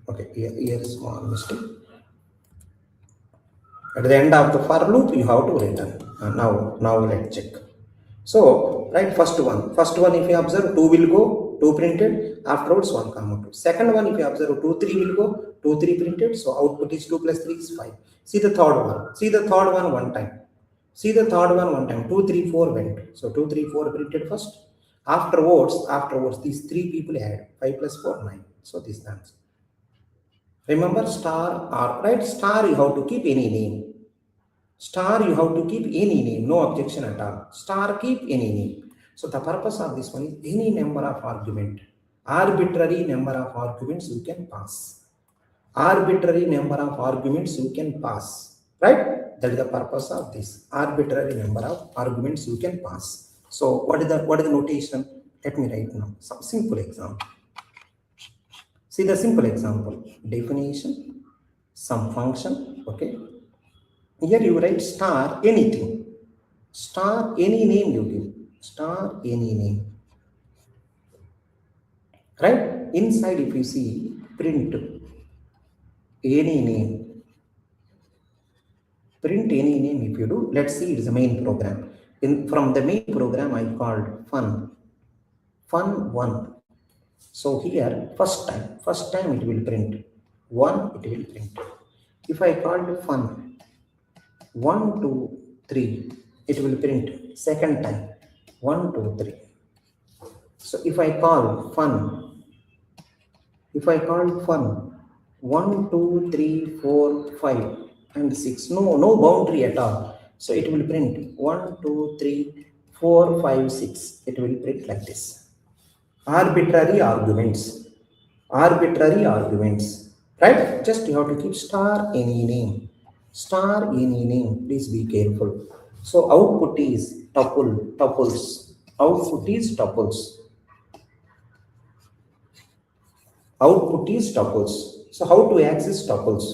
Okay, here is small mistake. At the end of the for loop, you have to return. Now let's check. So, right, first one, if you observe, 2 will go, 2 printed, afterwards 1 comma 2. Second one, if you observe, 2, 3 will go, 2, 3 printed, so output is 2 plus 3 is 5. See the third one one time. See the third one one time, 2, 3, 4 went. So 2, 3, 4 printed first. Afterwards, these 3 people add 5 plus 4, 9. So this answer. Remember star or right? Star you have to keep any name. Star you have to keep any name, no objection at all. Star keep any name. So the purpose of this one is any number of argument. Arbitrary number of arguments you can pass. Arbitrary number of arguments you can pass. Right? That is the purpose of this. Arbitrary number of arguments you can pass. So what is the notation? Let me write now. Some simple example. See the simple example. Definition, some function, okay. Here you write star anything. Star any name you give. Star any name. Right? Inside if you see print any name. Print any name if you do. Let's see, it's a main program. From the main program I called fun 1. So here first time it will print 1, it will print. If I called fun 1, 2, 3, it will print second time 1, 2, 3. So if I call fun 1, 2, 3, 4, 5 and 6, no boundary at all. So it will print 1, 2, 3, 4, 5, 6. It will print like this. Arbitrary arguments, right? Just you have to keep star any name, please be careful. So output is tuples, output is tuples. So how to access tuples?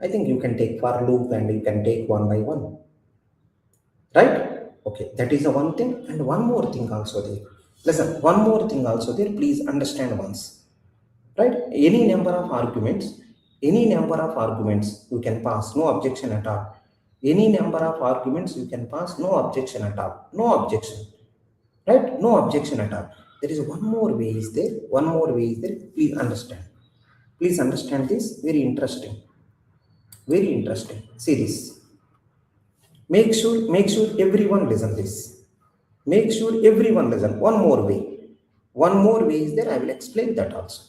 I think you can take for loop and you can take one by one, right? Okay, that is the one thing. And one more thing also there. Listen, one more thing also there, please understand once. right? Any number of arguments, you can pass, no objection at all. Any number of arguments you can pass, no objection at all, no objection, right? No objection at all. There is one more way is there, please understand this, very interesting, see this. Make sure everyone listen this. Make sure everyone listen. One more way is there, I will explain that also.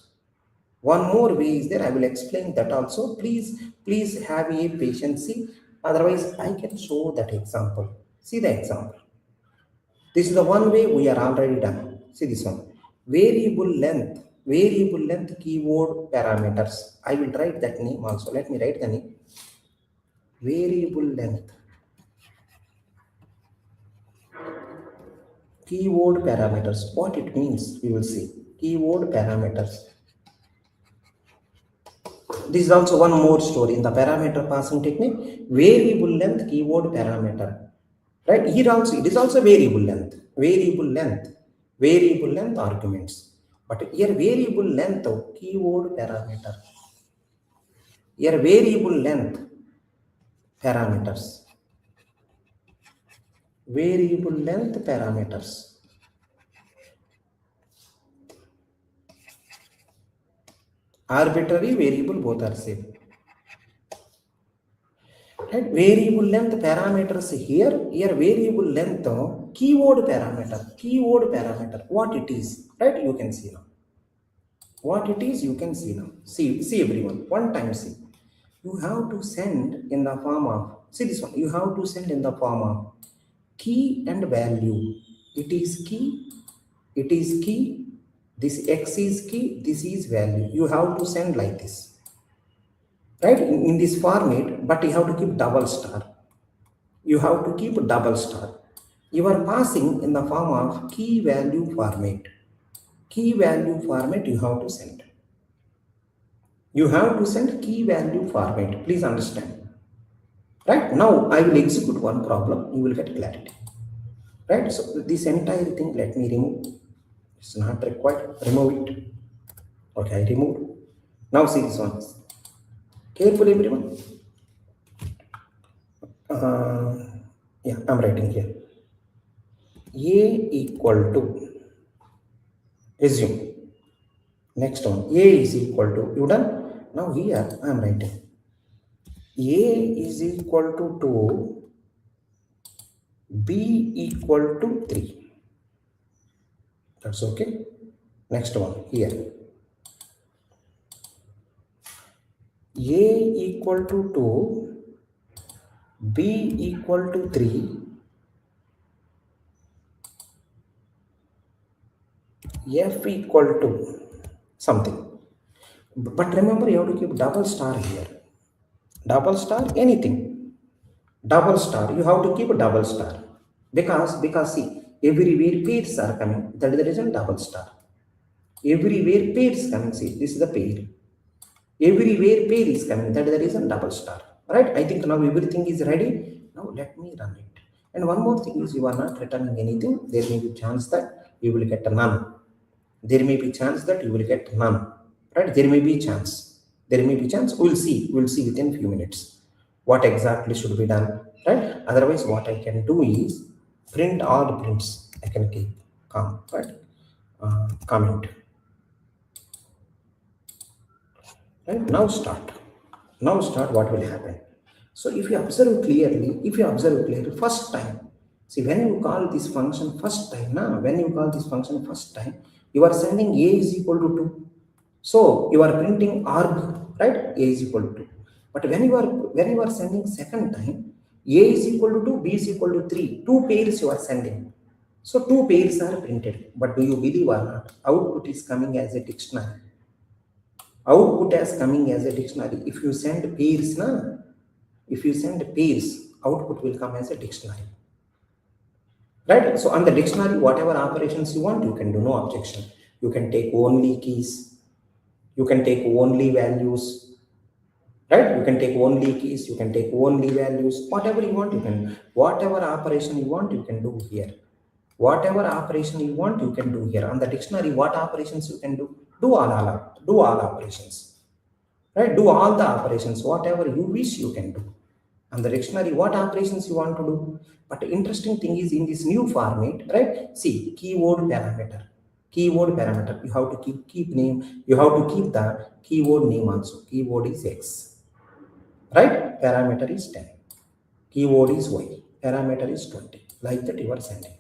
One more way is there, I will explain that also. Please have a patience. See, otherwise I can show that example. See the example. This is the one way we are already done. See this one. Variable length keyword parameters. I will write that name also. Let me write the name. Variable length keyword parameters. What it means, we will see. Keyword parameters. This is also one more story in the parameter passing technique. Variable length keyword parameter. Right? Here also it is also variable length arguments. But here variable length of keyword parameter. Here variable length parameters. Variable length parameters. Arbitrary variable, both are same. Right? Variable length parameters here variable length keyword parameter. What it is, right? You can see now. What it is, you can see now. See everyone, one time see. You have to send in the form of, see this one, you have to send in the form of key and value. It is key, this x is key, this is value. You have to send like this, right? In this format, but you have to keep double star. You have to keep double star. You are passing in the form of key value format. Key value format you have to send. You have to send key value format. Please understand. Right? Now I will execute one problem. You will get clarity. Right? So this entire thing, let me remove. It's not required. Remove it. Okay, I removed. Now see this one. Carefully, everyone. Yeah, I'm writing here. A equal to, assume. Next one, A is equal to, you done? Now here I am writing. A is equal to 2, B equal to 3. That's okay. Next one, here. A equal to 2, B equal to 3, F equal to something. But remember, you have to keep double star here. Double star, anything. Double star, you have to keep a double star. Because see, everywhere pairs are coming. That is the reason double star. Everywhere pairs coming. See, this is the pair. Everywhere pair is coming. That is the reason double star. Right? I think now everything is ready. Now let me run it. And one more thing is, you are not returning anything. There may be chance that you will get none. There may be chance that you will get none. Right? There may be chance. We'll see within few minutes what exactly should be done. Right? Otherwise, what I can do is print all prints. I can keep calm. Right? Comment. Right? Now start. What will happen? So if you observe clearly, first time, see, when you call this function first time, you are sending A is equal to 2. So you are printing arg, right? A is equal to 2. But when you are sending second time, A is equal to 2, B is equal to 3. 2 pairs you are sending. So 2 pairs are printed. But do you believe or not? Output is coming as a dictionary. If you send pairs, output will come as a dictionary. Right? So on the dictionary, whatever operations you want, you can do, no objection. You can take only keys. You can take only values. Right? You can take only keys. You can take only values. Whatever you want, you can. Whatever operation you want, you can do here. On the dictionary, what operations you can do? Do all operations, right? Do all the operations, whatever you wish you can do. And the dictionary, what operations you want to do. But the interesting thing is in this new format, right? See, keyword parameter. Keyword parameter. You have to keep name. You have to keep the keyword name also. Keyword is X, right? Parameter is 10. Keyword is Y. Parameter is 20. Like that you are sending,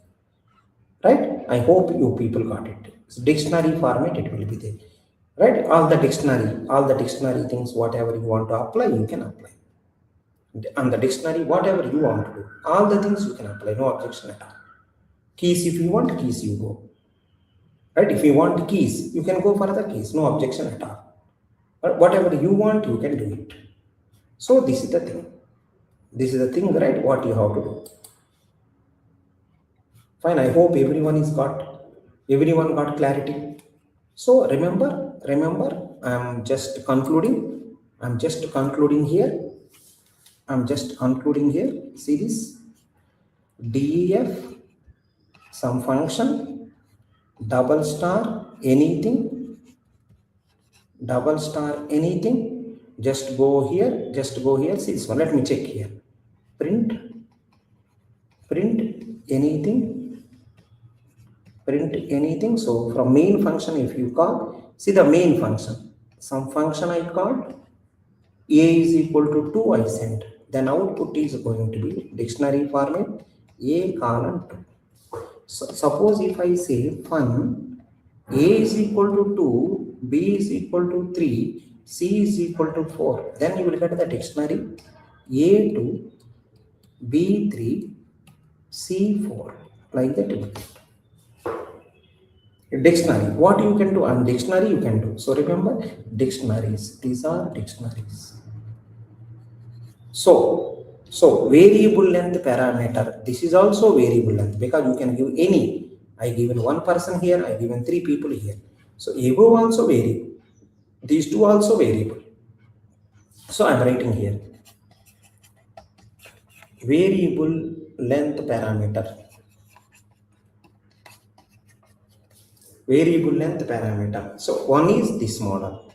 right? I hope you people got it. Dictionary format it will be there, right? All the dictionary things, whatever you want to apply, you can apply. On the dictionary, whatever you want to do, all the things you can apply, no objection at all. Keys, if you want keys, you go, right? If you want keys, you can go for the keys, no objection at all. But whatever you want, you can do it. So this is the thing, right? What you have to do. Fine, I hope everyone got clarity. So remember, I'm just concluding here. See this, def some function, double star anything, just go here, see this one, let me check here, print anything. So from main function, if you call, see the main function, some function I called, a is equal to 2 I sent, then output is going to be dictionary format a colon 2. So suppose if I say fun, a is equal to 2, b is equal to 3, c is equal to 4, then you will get the dictionary a2, b3, c4, like that. Dictionary, what you can do, and dictionary you can do. So remember, dictionaries, these are dictionaries. So variable length parameter, this is also variable length, because you can give any. I given one person here, I given 3 people here. So above also variable, these two also variable. So I am writing here variable length parameter. Variable length parameter. So one is this model.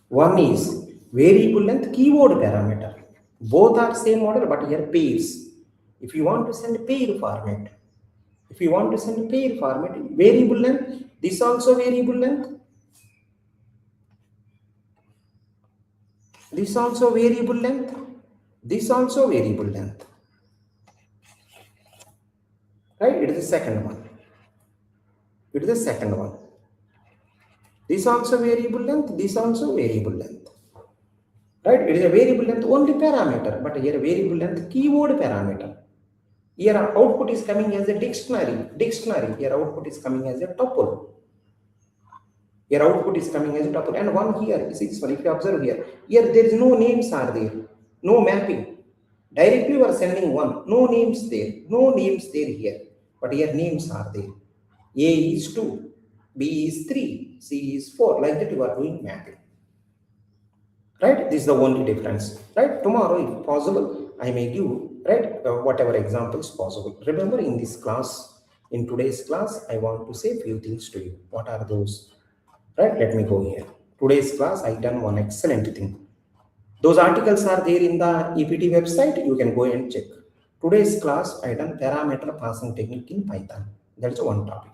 One is variable length keyword parameter. Both are same model, but here pairs. If you want to send pair format, variable length, this also variable length, this also variable length, this also variable length, right? It is the second one. This also variable length, this also variable length, right? It is a variable length only parameter, but here variable length keyword parameter. Here output is coming as a dictionary. Here output is coming as a tuple. And one here, see this one, if you observe here there is no names are there, no mapping. Directly you are sending one, no names there here, but here names are there. A is 2, B is 3, C is 4, like that you are doing mapping. Right? This is the only difference. Right? Tomorrow, if possible, I may give, right, whatever examples possible. Remember, in today's class, I want to say few things to you. What are those? Right? Let me go here. Today's class, I done one excellent thing. Those articles are there in the EPT website. You can go and check. Today's class, I done parameter passing technique in Python. That's one topic.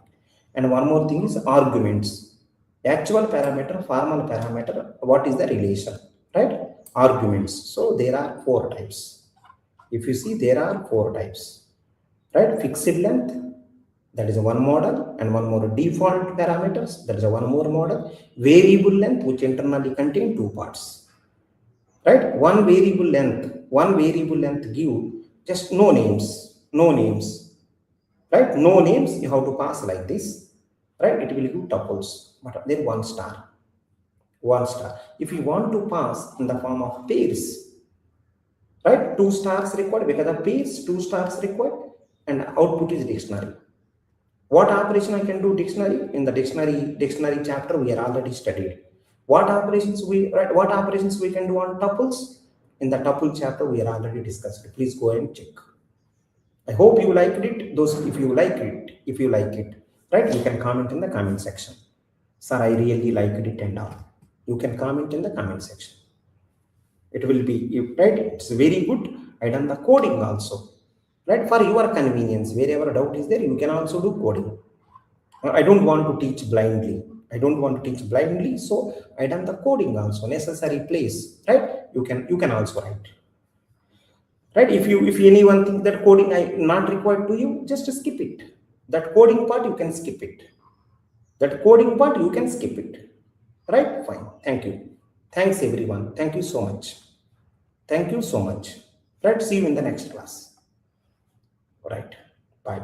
And one more thing is arguments. Actual parameter, formal parameter, what is the relation? Right? Arguments. So there are 4 types. If you see, there are 4 types. Right? Fixed length, that is one model, and one more default parameters, that is one more model. Variable length, which internally contain 2 parts. Right? One variable length give just no names. Right? No names, you have to pass like this. Right? It will give tuples, but then 1 star. If you want to pass in the form of pairs, right, 2 stars required, because of pairs, 2 stars required, and output is dictionary. What operation I can do dictionary? In the dictionary chapter we are already studied. What operations we can do on tuples? In the tuple chapter we are already discussed. Please go and check. I hope you liked it. If you like it, right, you can comment in the comment section. Sir, I really liked it and all. You can comment in the comment section. It will be, right? It's very good. I done the coding also, right? For your convenience, wherever doubt is there, you can also do coding. I don't want to teach blindly. So I done the coding also, necessary place, right? You can also write, right? If anyone think that coding I not required to you, just skip it. That coding part you can skip it. Right? Fine. Thank you. Thanks everyone. Thank you so much. Right? See you in the next class. Right. Bye.